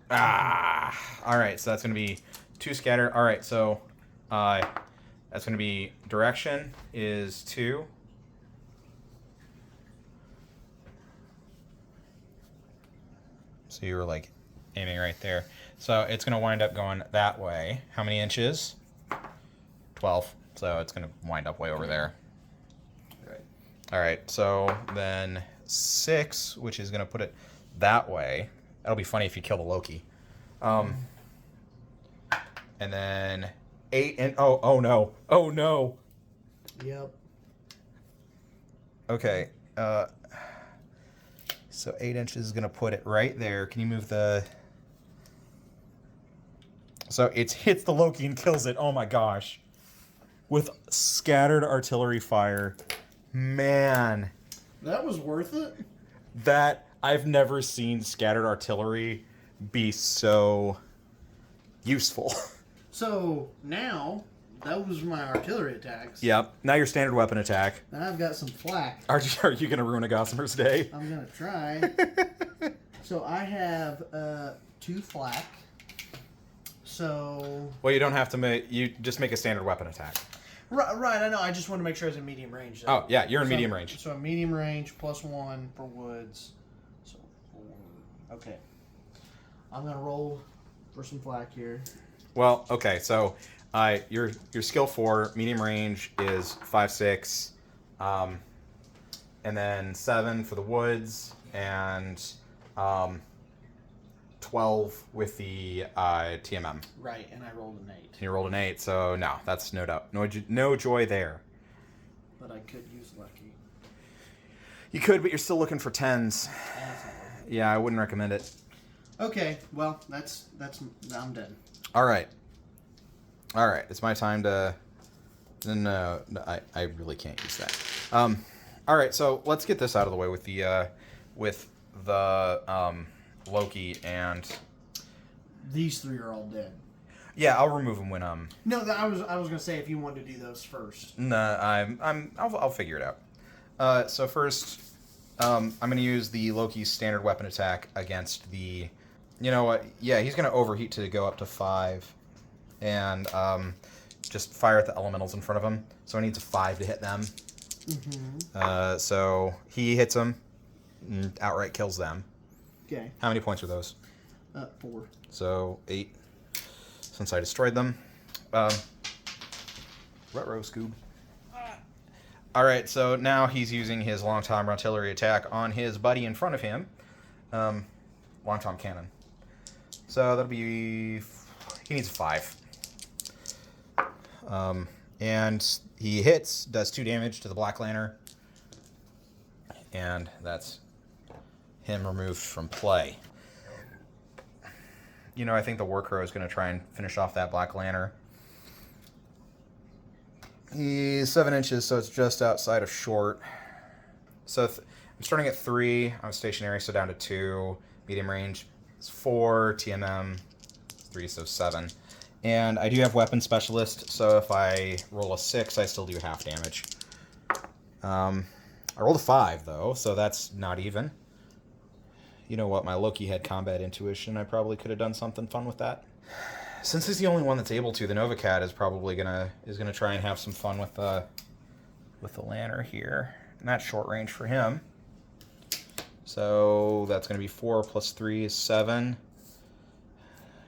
All right, so that's going to be 2 scatter. All right, so that's going to be direction is 2. So you were like aiming right there. So it's going to wind up going that way. How many inches? 12. So it's going to wind up way over there. All right, so then 6, which is going to put it that way. That'll be funny if you kill the Loki. And then 8 and oh no. Oh no. Yep. Okay. So 8 inches is going to put it right there. Can you move the... So it hits the Loki and kills it. Oh my gosh. With scattered artillery fire. Man. That was worth it. That I've never seen scattered artillery be so useful. So now those were my artillery attacks. Yep. Now your standard weapon attack. Now I've got some flak. Are you going to ruin a Gossamer's day? I'm gonna try. So I have 2 flak. So Well, you don't have to make... You just make a standard weapon attack. right. I know. I just want to make sure I was in medium range. Oh, yeah. You're in medium range. So medium range +1 for woods. So 4. Okay. I'm gonna roll for some flak here. Well, okay. So your skill 4, medium range is 5/6. And then 7 for the woods, and 12 with the TMM. Right, and I rolled an 8. And you rolled an 8, so no, that's no doubt. No joy there. But I could use lucky. You could, but you're still looking for 10s. Yeah, I wouldn't recommend it. Okay, well, that's I'm done. All right. It's my time to. No, I really can't use that. All right, so let's get this out of the way with the Loki and. These 3 are all dead. Yeah, I'll remove them when No, I was gonna say if you wanted to do those first. Nah, I'll figure it out. So first, I'm gonna use the Loki's standard weapon attack against the You know what? Yeah, he's going to overheat to go up to 5. And just fire at the elementals in front of him. So he needs a 5 to hit them. Mm-hmm. So he hits them and outright kills them. Okay. How many points are those? 4. So 8. Since I destroyed them. Ruh-roh, Scoob. Alright, so now he's using his long-time artillery attack on his buddy in front of him. Long-time cannon. So that'll be... He needs a 5. And he hits, does 2 damage to the Black Lantern. And that's him removed from play. You know, I think the Warcrow is going to try and finish off that Black Lantern. He's 7 inches, so it's just outside of short. So I'm starting at 3. I'm stationary, so down to 2. Medium range is 4. TMM 3, so 7. And I do have Weapon Specialist, so if I roll a 6, I still do half damage. I rolled a 5, though, so that's not even. You know what? My Loki had combat intuition. I probably could have done something fun with that. Since he's the only one that's able to, the Nova Cat is probably gonna try and have some fun with the lantern here. And that's short range for him. So that's gonna be 4 plus 3 is 7.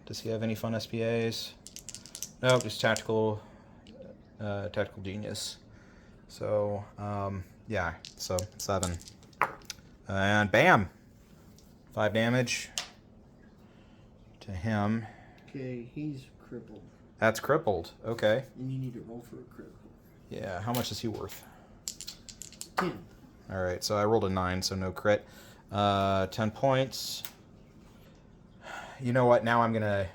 Does he have any fun SPAs? Nope, just tactical genius. So yeah, so 7. And bam! 5 damage to him. Okay, he's crippled. That's crippled. Okay. And you need to roll for a critical. Yeah, how much is he worth? 10. Alright, so I rolled a 9, so no crit. 10 points. You know what? Now I'm gonna...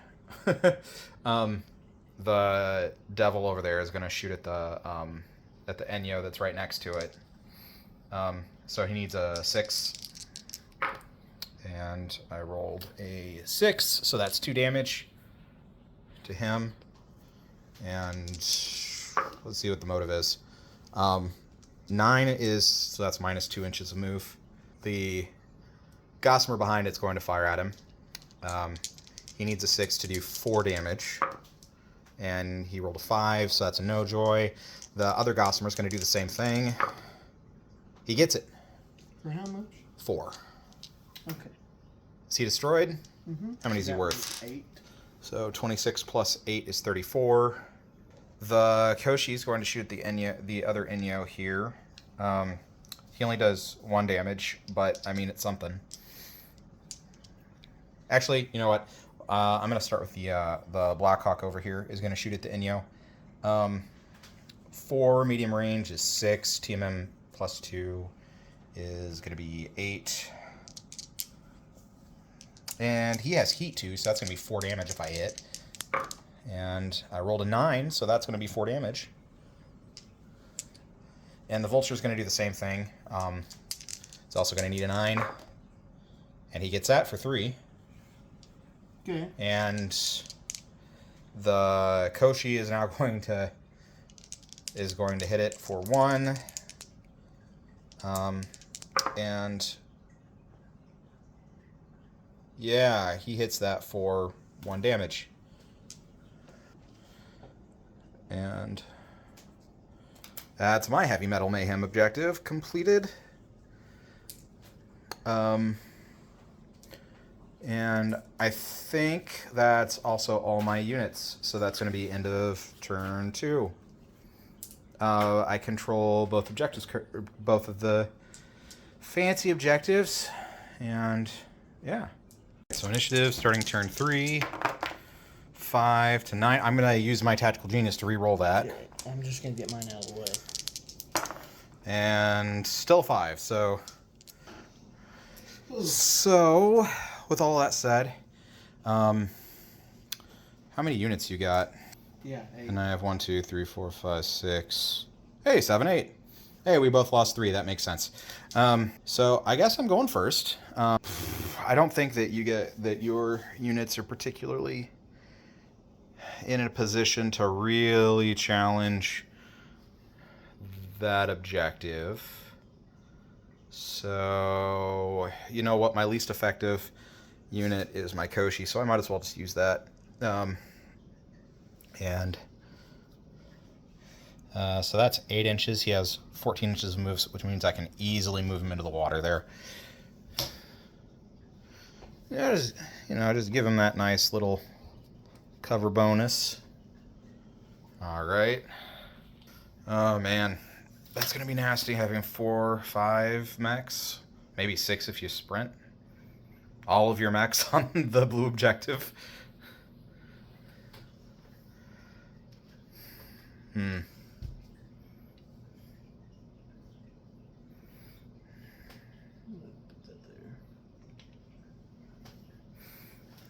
the devil over there is gonna shoot at the Enyo that's right next to it. So he needs a 6. And I rolled a 6, so that's 2 damage to him. And let's see what the motive is. 9 is, so that's minus 2 inches of move. The Gossamer behind it's going to fire at him. He needs a 6 to do 4 damage. And he rolled a 5, so that's a no joy. The other Gossamer is going to do the same thing. He gets it. For how much? 4. Okay. Is he destroyed? Mm-hmm. How many is he worth? 8. So 26 plus 8 is 34. The Koshi is going to shoot the other Enyo here. He only does 1 damage, but I mean it's something. Actually, you know what? I'm going to start with the Blackhawk over here is going to shoot at the Enyo. 4 medium range is 6. TMM plus 2 is going to be 8. And he has heat too, so that's going to be 4 damage if I hit. And I rolled a 9, so that's going to be 4 damage. And the Vulture is going to do the same thing. It's also going to need a 9. And he gets that for 3. Okay. And the Koshi is now going to hit it for 1. And yeah, he hits that for 1 damage. And that's my Heavy Metal Mayhem objective completed. And I think that's also all my units. So that's going to be end of turn 2. I control both objectives, both of the fancy objectives, and yeah. So initiative starting turn 3, 5 to 9. I'm going to use my tactical genius to re-roll that. okay. I'm just going to get mine out of the way. And still 5. So with all that said, how many units you got? Yeah, 8. And I have 1, 2, 3, 4, 5, 6. Hey, 7, 8. Hey, we both lost 3. That makes sense. So I guess I'm going first. I don't think that your units are particularly in a position to really challenge that objective. So, you know what? My least effective unit is my Koshi, so I might as well just use that. So that's 8 inches. He has 14 inches of moves, which means I can easily move him into the water there. Yeah, just give him that nice little cover bonus. All right. Oh man, that's gonna be nasty having 4, 5 mechs, maybe 6 if you sprint. All of your mechs on the blue objective.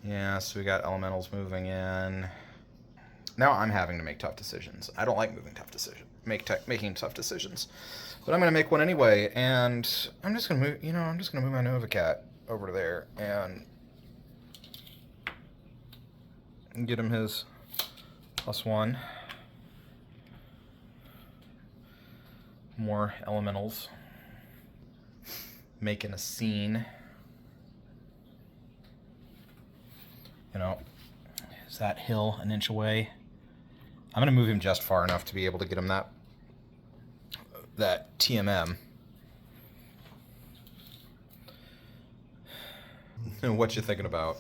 Yeah, so we got elementals moving in. Now I'm having to make tough decisions. I don't like making tough decisions, but I'm gonna make one anyway. And I'm just gonna move. I'm just gonna move my Novacat over to there and get him his +1. More elementals. Making a scene. Is that hill an inch away? I'm gonna move him just far enough to be able to get him that TMM. What you thinking about?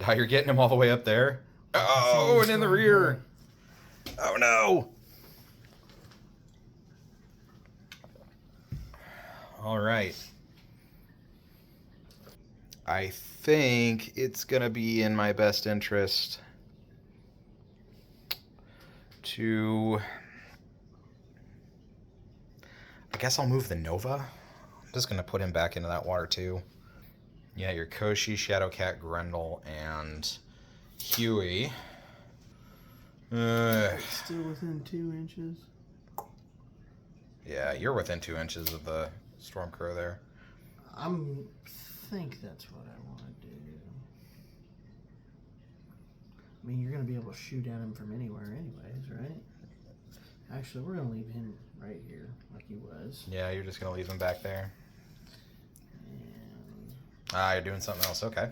You're getting him all the way up there? Oh, and in the rear! Oh no! All right. I think it's gonna be in my best interest to... I guess I'll move the Nova. I'm just gonna put him back into that water too. Yeah, your Koshi, Shadowcat, Grendel, and Huey. Still within 2 inches. Yeah, you're within 2 inches of the Stormcrow there. I think that's what I want to do. I mean, you're going to be able to shoot at him from anywhere anyways, right? Actually, we're going to leave him right here like he was. Yeah, you're just going to leave him back there. And... you're doing something else. Okay.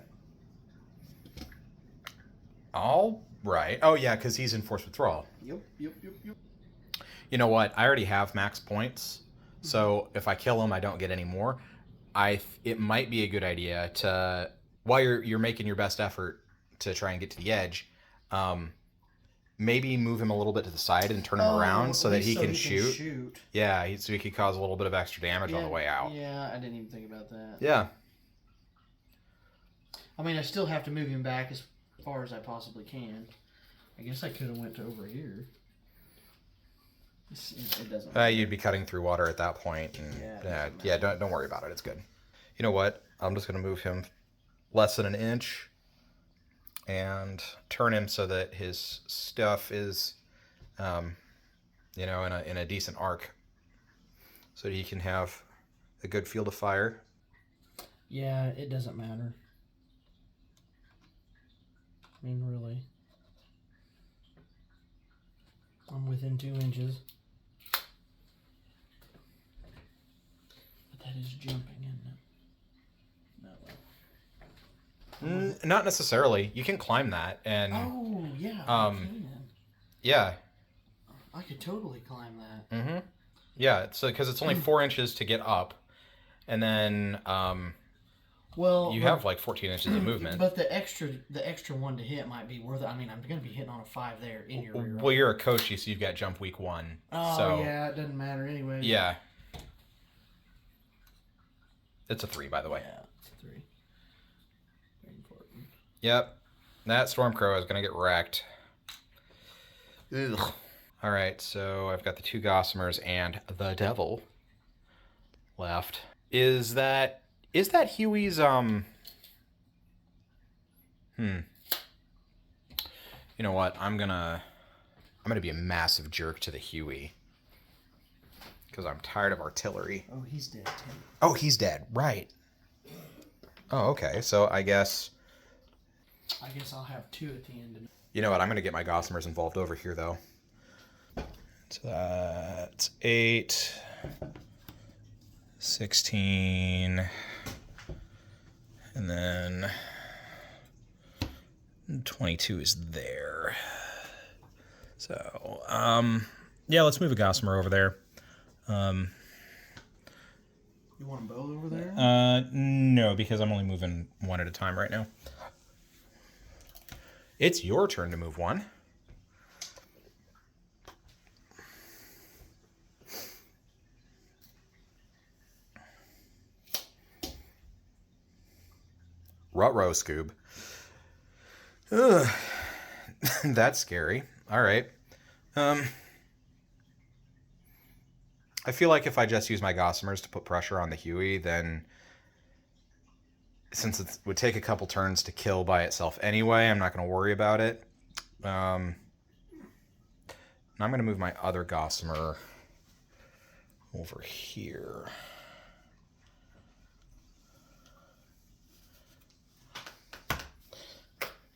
All right. Oh, yeah, because he's in Force Withdrawal. Yep. You know what? I already have max points, so if I kill him, I don't get any more. It might be a good idea to, while you're making your best effort to try and get to the edge, maybe move him a little bit to the side and turn him around so that he can shoot. Yeah, so he could cause a little bit of extra damage on the way out. Yeah, I didn't even think about that. Yeah. I mean, I still have to move him back as far as I possibly can. I guess I could have went over here. It doesn't. You'd be cutting through water at that point. And, don't worry about it. It's good. You know what? I'm just going to move him less than an inch and turn him so that his stuff is, in a decent arc, so that he can have a good field of fire. Yeah, it doesn't matter. I mean, really. I'm within 2 inches. That is jumping, isn't it? No. Not necessarily. You can climb that, and oh yeah. Yeah. I could totally climb that. Mm-hmm. Yeah, so because it's only 4 inches to get up, and then you have like 14 inches of movement. But the extra one to hit might be worth it. I mean, I'm going to be hitting on a 5 there in your rear. Well, you're a Koshi, so you've got jump week 1. Oh so, yeah, it doesn't matter anyway. Yeah. It's a 3, by the way. Yeah, it's a 3. Very important. Yep. That Stormcrow is going to get wrecked. Ugh. All right, so I've got the 2 Gossamers and the Devil left. Is that Huey's, You know what? I'm gonna be a massive jerk to the Huey. Because I'm tired of artillery. Oh, he's dead, too. Oh, he's dead. Right. Oh, okay. So I guess I'll have 2 at the end. You know what? I'm going to get my Gossamers involved over here, though. So that's 8, 16, And then 22 is there. So, yeah, let's move a Gossamer over there. You want them both over there? No, because I'm only moving one at a time right now. It's your turn to move one. Ruh-roh, Scoob. Ugh. That's scary. All right. I feel like if I just use my Gossamers to put pressure on the Huey, then since it would take a couple turns to kill by itself anyway, I'm not going to worry about it. And I'm going to move my other Gossamer over here.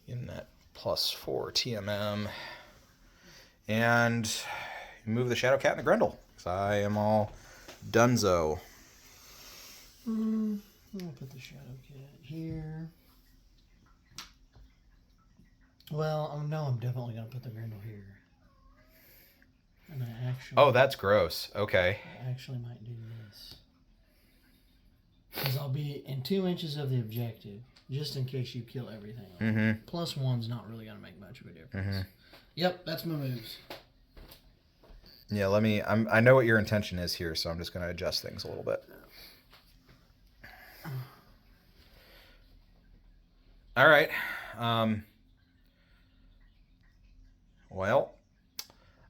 In that +4 TMM. And move the Shadow Cat and the Grendel. Because I am all donezo. I'm going to put the Shadow Cat here. Well, I'm definitely going to put the Grendel here. And I actually... Oh, that's gross. Okay. I actually might do this. Because I'll be in 2 inches of the objective, just in case you kill everything. Mm-hmm. +1's not really going to make much of a difference. Mm-hmm. Yep, that's my moves. Yeah, I know what your intention is here, so I'm just going to adjust things a little bit. All right. Well,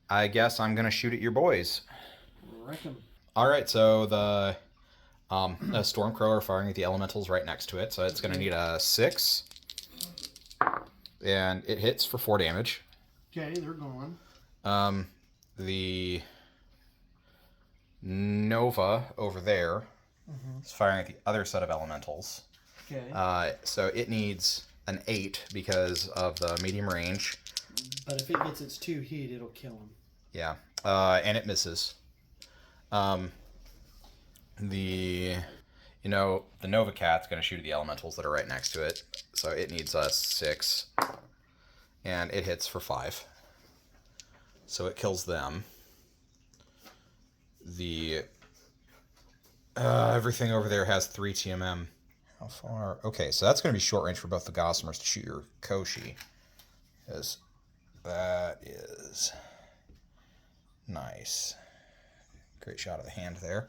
I guess I'm going to shoot at your boys. Reckon. All right, so the Stormcrow are firing at the elementals right next to it, so it's going to need a 6. And it hits for 4 damage. Okay, they're gone. The Nova over there is firing at the other set of elementals. Okay. So it needs an 8 because of the medium range. But if it gets its 2 heat, it'll kill him. Yeah, and it misses. The Nova Cat's going to shoot at the elementals that are right next to it. So it needs a 6. And it hits for 5. So it kills them. Everything over there has 3 TMM. How far? Okay, so that's going to be short range for both the Gossamers to shoot your Koshi. Because that is nice. Great shot of the hand there.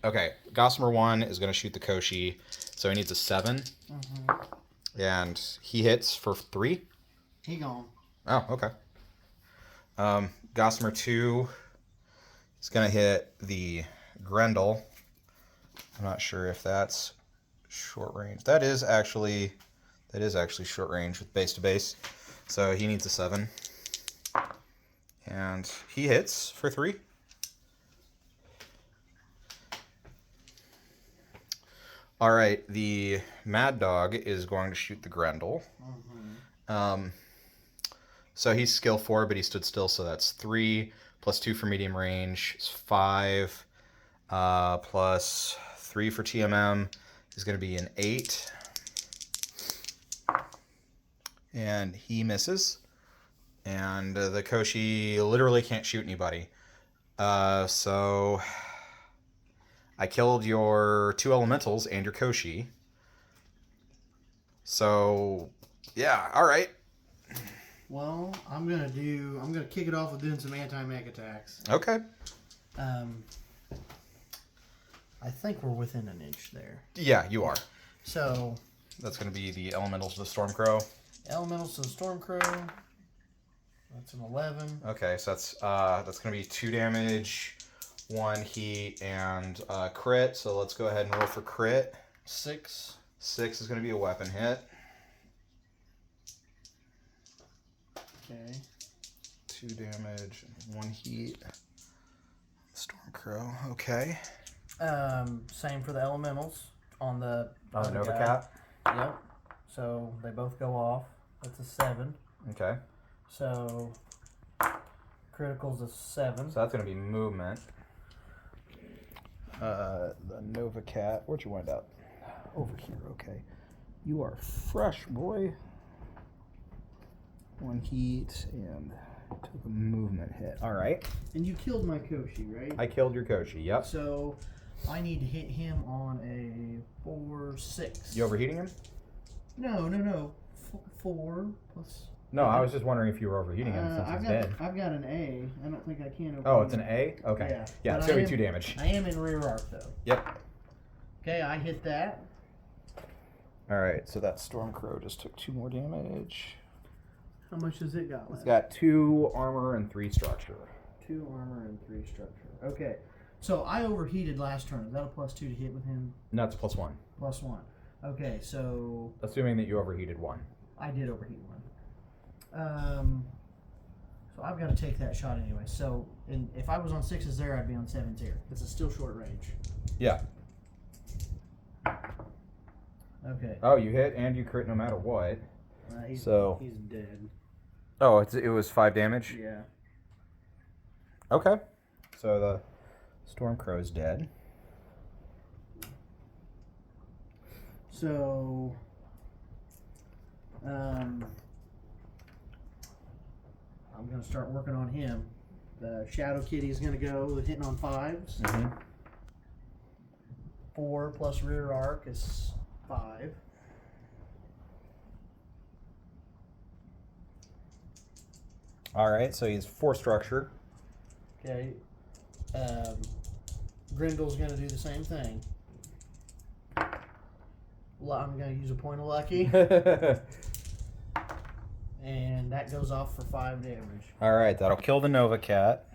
Okay, Gossamer 1 is going to shoot the Koshi, so he needs a 7. Mm-hmm. And he hits for 3. He gone. Oh, okay. Gossamer 2 is going to hit the Grendel. I'm not sure if that's short range. That is actually short range with base to base. So he needs a 7. And he hits for 3. All right, the Mad Dog is going to shoot the Grendel. Mm-hmm. So he's skill 4, but he stood still, so that's 3 plus 2 for medium range is 5 plus 3 for TMM is going to be an 8. And he misses. And the Koshi literally can't shoot anybody. So I killed your 2 elementals and your Koshi. So, yeah, all right. Well, I'm gonna kick it off with doing some anti-mech attacks. Okay. I think we're within an inch there. Yeah, you are. So that's gonna be the elementals to the Stormcrow. Elementals to the Stormcrow. That's an 11. Okay, so that's gonna be 2 damage, 1 heat, and crit. So let's go ahead and roll for crit. 6. 6 is gonna be a weapon hit. Okay. 2 damage, 1 heat. Stormcrow. Okay. Same for the elementals on the Nova guy. Cat. Yep. So they both go off. That's a 7. Okay. So critical's a 7. So that's gonna be movement. The Nova Cat. Where'd you wind up? Over here, okay. You are fresh, boy. 1 heat and took a movement hit. All right. And you killed my Koshi, right? I killed your Koshi, yep. So I need to hit him on a 4/6. You overheating him? No. 4 plus. No, I was just wondering if you were overheating him since he's dead. I've got an A. I don't think I can overheat. Oh, it's an A? Okay. Yeah, it's going to be 2 damage. I am in rear arc, though. Yep. Okay, I hit that. All right, so that Stormcrow just took 2 more damage. How much has it got left? It's got 2 armor and 3 structure. 2 armor and 3 structure. Okay. So I overheated last turn. Is that a +2 to hit with him? No, it's +1. +1. Okay, so Assuming that you overheated 1. I did overheat 1. So I've got to take that shot anyway. So if I was on 6s there, I'd be on 7s here. It's a still short range. Yeah. Okay. Oh, you hit and you crit no matter what. He's dead. Oh, it was 5 damage? Yeah. Okay. So the Stormcrow's dead. So, I'm going to start working on him. The Shadow Kitty is going to go with hitting on 5s. Mm-hmm. 4 plus rear arc is 5. All right, so he's 4 structure. Okay. Grindel's going to do the same thing. I'm going to use a point of lucky. And that goes off for 5 damage. All right, that'll kill the Nova Cat.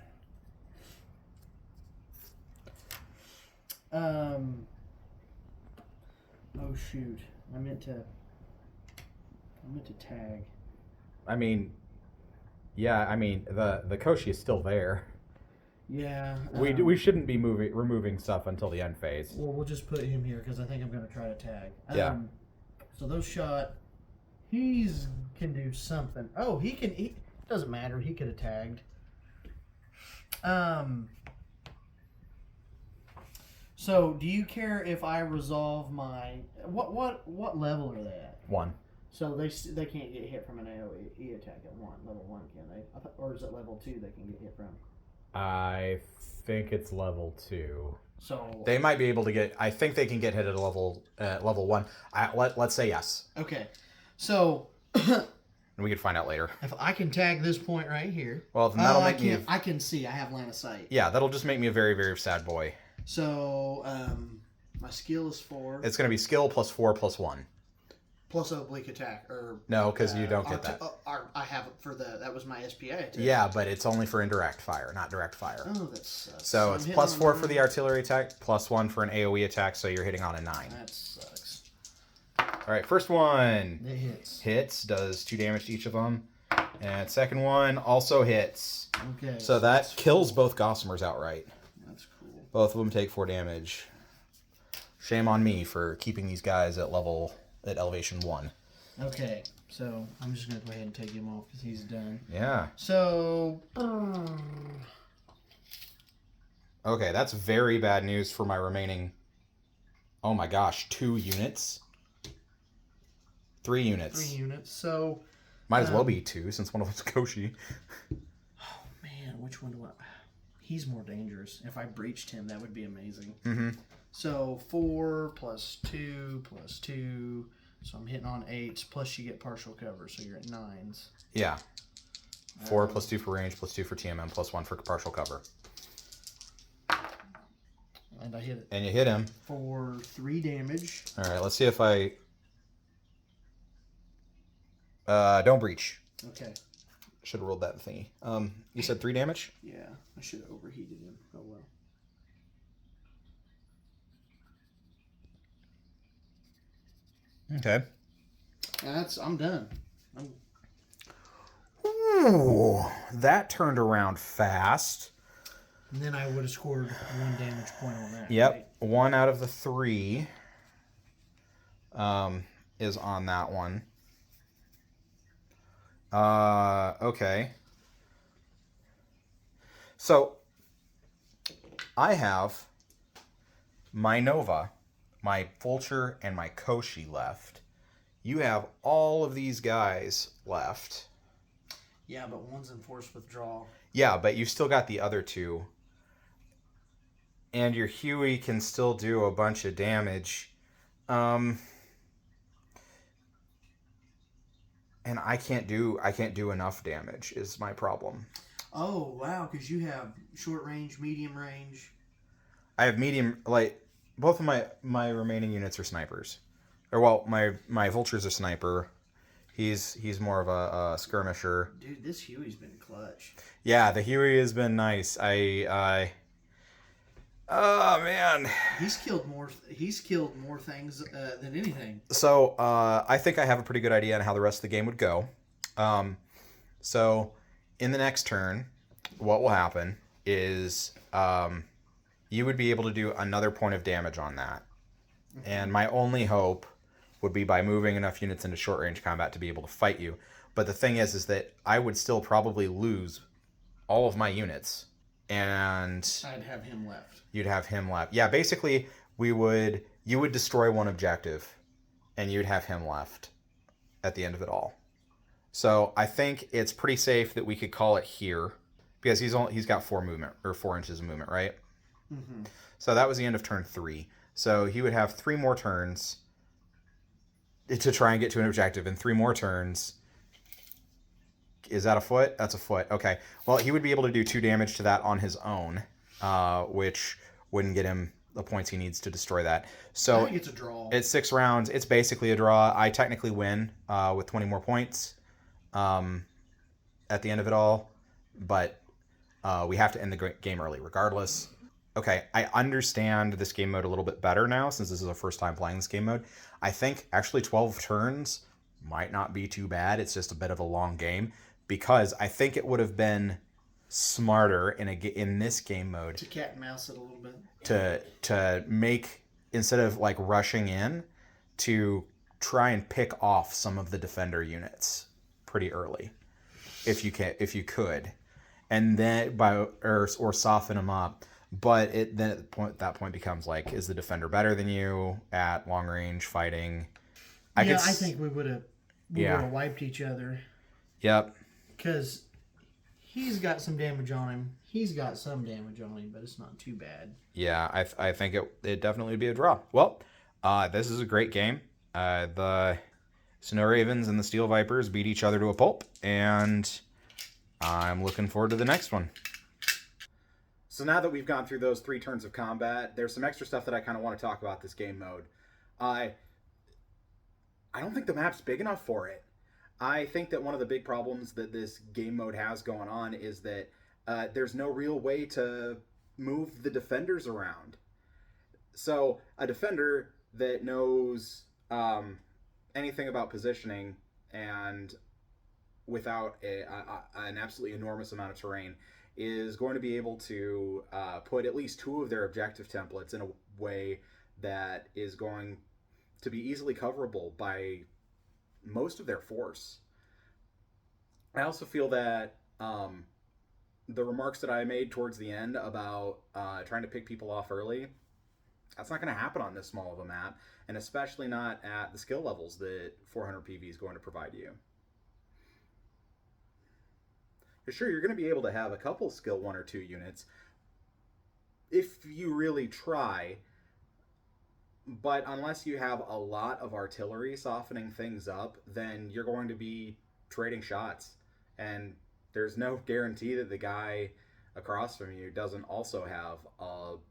Oh shoot! I meant to tag. I mean, yeah. I mean, the Koshi is still there. Yeah. We shouldn't be removing stuff until the end phase. Well, we'll just put him here because I think I'm going to try to tag. Yeah. So those shot. He's can do something. Oh, he can. He doesn't matter. He could have tagged. So, do you care if I resolve my what level are they at? 1. So they can't get hit from an AOE attack at level 1, can they? Or is it level 2 they can get hit from? I think it's level 2. So They might be able to get. I think they can get hit at a level 1. Let's say yes. okay, so We could find out later. if I can tag this point right here, Well, then that'll make me. I can see. I have line of sight. Yeah, that'll just make me a very, very sad boy. So my skill is 4 It's going to be skill plus 4 plus 1. plus oblique attack, or No, because you don't get that. I have it for that was my SPA attack. Yeah, but it's only for indirect fire, not direct fire. Oh, that sucks. So I'm it's hitting plus on 4 a for the 9. artillery attack, plus 1 for an AoE attack, so you're hitting on a 9. That sucks. All right, first one It hits. hits, does 2 damage to each of them. And second one also hits. Okay. So that kills both Gossamers outright. That's cool. Both of them take 4 damage. Shame on me for keeping these guys at elevation 1. Okay, so I'm just gonna go ahead and take him off because he's done. Yeah. So. Okay, that's very bad news for my remaining. Oh my gosh, 2 units. 3 units. 3 units. So. Might as well be 2 since one of them's Koshi. Oh man, which one do I? He's more dangerous. If I breached him, that would be amazing. Mm-hmm. So 4 plus 2 plus 2. So I'm hitting on 8s. Plus you get partial cover, so you're at 9s. Yeah. 4 plus 2 for range, plus 2 for TMM, plus 1 for partial cover. And I hit it. And you hit him. For 3 damage. All right, let's see if I. Don't breach. Okay. Should have rolled that thingy. You said 3 damage? Yeah, I should have overheated him. Oh well. Okay. Yeah, I'm done. Ooh, that turned around fast. And then I would have scored 1 damage point on that. Yep, Right? 1 out of the 3 is on that one. Okay. So, I have my Nova, my Vulture, and my Koshi left. You have all of these guys left. Yeah, but one's enforced withdrawal. Yeah, but you still got the other two. And your Huey can still do a bunch of damage. And I can't do enough damage is my problem. Oh, wow, because you have short range, medium range. I have medium, like, both of my remaining units are snipers. Or, well, my Vulture's a sniper. He's more of a skirmisher. Dude, this Huey's been clutch. Yeah, the Huey has been nice. Oh man, he's killed more things than anything. So I think I have a pretty good idea on how the rest of the game would go. So in the next turn, what will happen is you would be able to do another point of damage on that. Mm-hmm. And my only hope would be by moving enough units into short range combat to be able to fight you. But the thing is that I would still probably lose all of my units. And I'd have him left. You'd have him left. Yeah, basically you would destroy one objective and you'd have him left at the end of it all. So I think it's pretty safe that we could call it here because he's got 4 inches of movement, right? Mm-hmm. So that was the end of turn 3. So he would have 3 more turns to try and get to an objective, and 3 more turns. Is that a foot? That's a foot. Okay. Well, he would be able to do 2 damage to that on his own, which wouldn't get him the points he needs to destroy that. So I think it's a draw. It's 6 rounds. It's basically a draw. I technically win with 20 more points at the end of it all, but we have to end the game early regardless. Okay, I understand this game mode a little bit better now since this is our first time playing this game mode. I think actually 12 turns might not be too bad. It's just a bit of a long game because I think it would have been smarter in this game mode to cat and mouse it a little bit. To make, instead of like rushing in, to try and pick off some of the defender units pretty early, if you could, and then or soften them up. But then at that point becomes like, is the defender better than you at long range fighting? I think we would have wiped each other. Yep. Because he's got some damage on him. He's got some damage on him, but it's not too bad. Yeah, I think it definitely would be a draw. Well, this is a great game. The Snow Ravens and the Steel Vipers beat each other to a pulp, and I'm looking forward to the next one. So now that we've gone through those 3 turns of combat, there's some extra stuff that I kind of want to talk about this game mode. I don't think the map's big enough for it. I think that one of the big problems that this game mode has going on is that there's no real way to move the defenders around. So a defender that knows anything about positioning and without an absolutely enormous amount of terrain is going to be able to put at least 2 of their objective templates in a way that is going to be easily coverable by most of their force. I also feel that the remarks that I made towards the end about trying to pick people off early, that's not going to happen on this small of a map, and especially not at the skill levels that 400 PV is going to provide you. Sure, you're going to be able to have a couple skill 1 or 2 units if you really try, but unless you have a lot of artillery softening things up, then you're going to be trading shots, and there's no guarantee that the guy across from you doesn't also have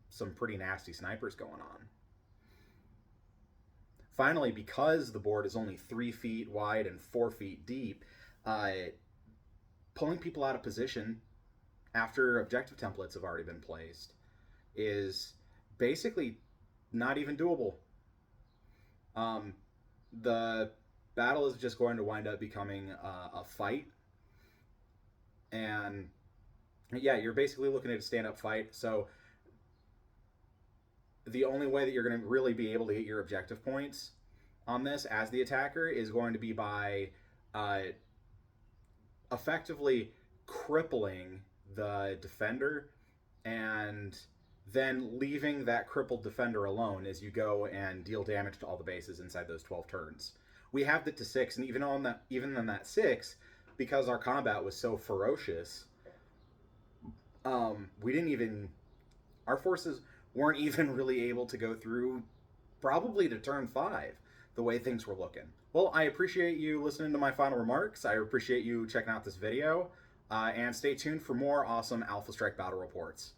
some pretty nasty snipers going on. Finally, because the board is only 3 feet wide and 4 feet deep, pulling people out of position after objective templates have already been placed is basically not even doable. The battle is just going to wind up becoming a fight, and yeah, you're basically looking at a stand-up fight. So the only way that you're going to really be able to get your objective points on this as the attacker is going to be by effectively crippling the defender and then leaving that crippled defender alone as you go and deal damage to all the bases inside those 12 turns. We halved it to 6, and even on that 6, because our combat was so ferocious, we didn't even, our forces weren't even really able to go through probably to turn 5 the way things were looking. Well, I appreciate you listening to my final remarks. I appreciate you checking out this video, and stay tuned for more awesome Alpha Strike battle reports.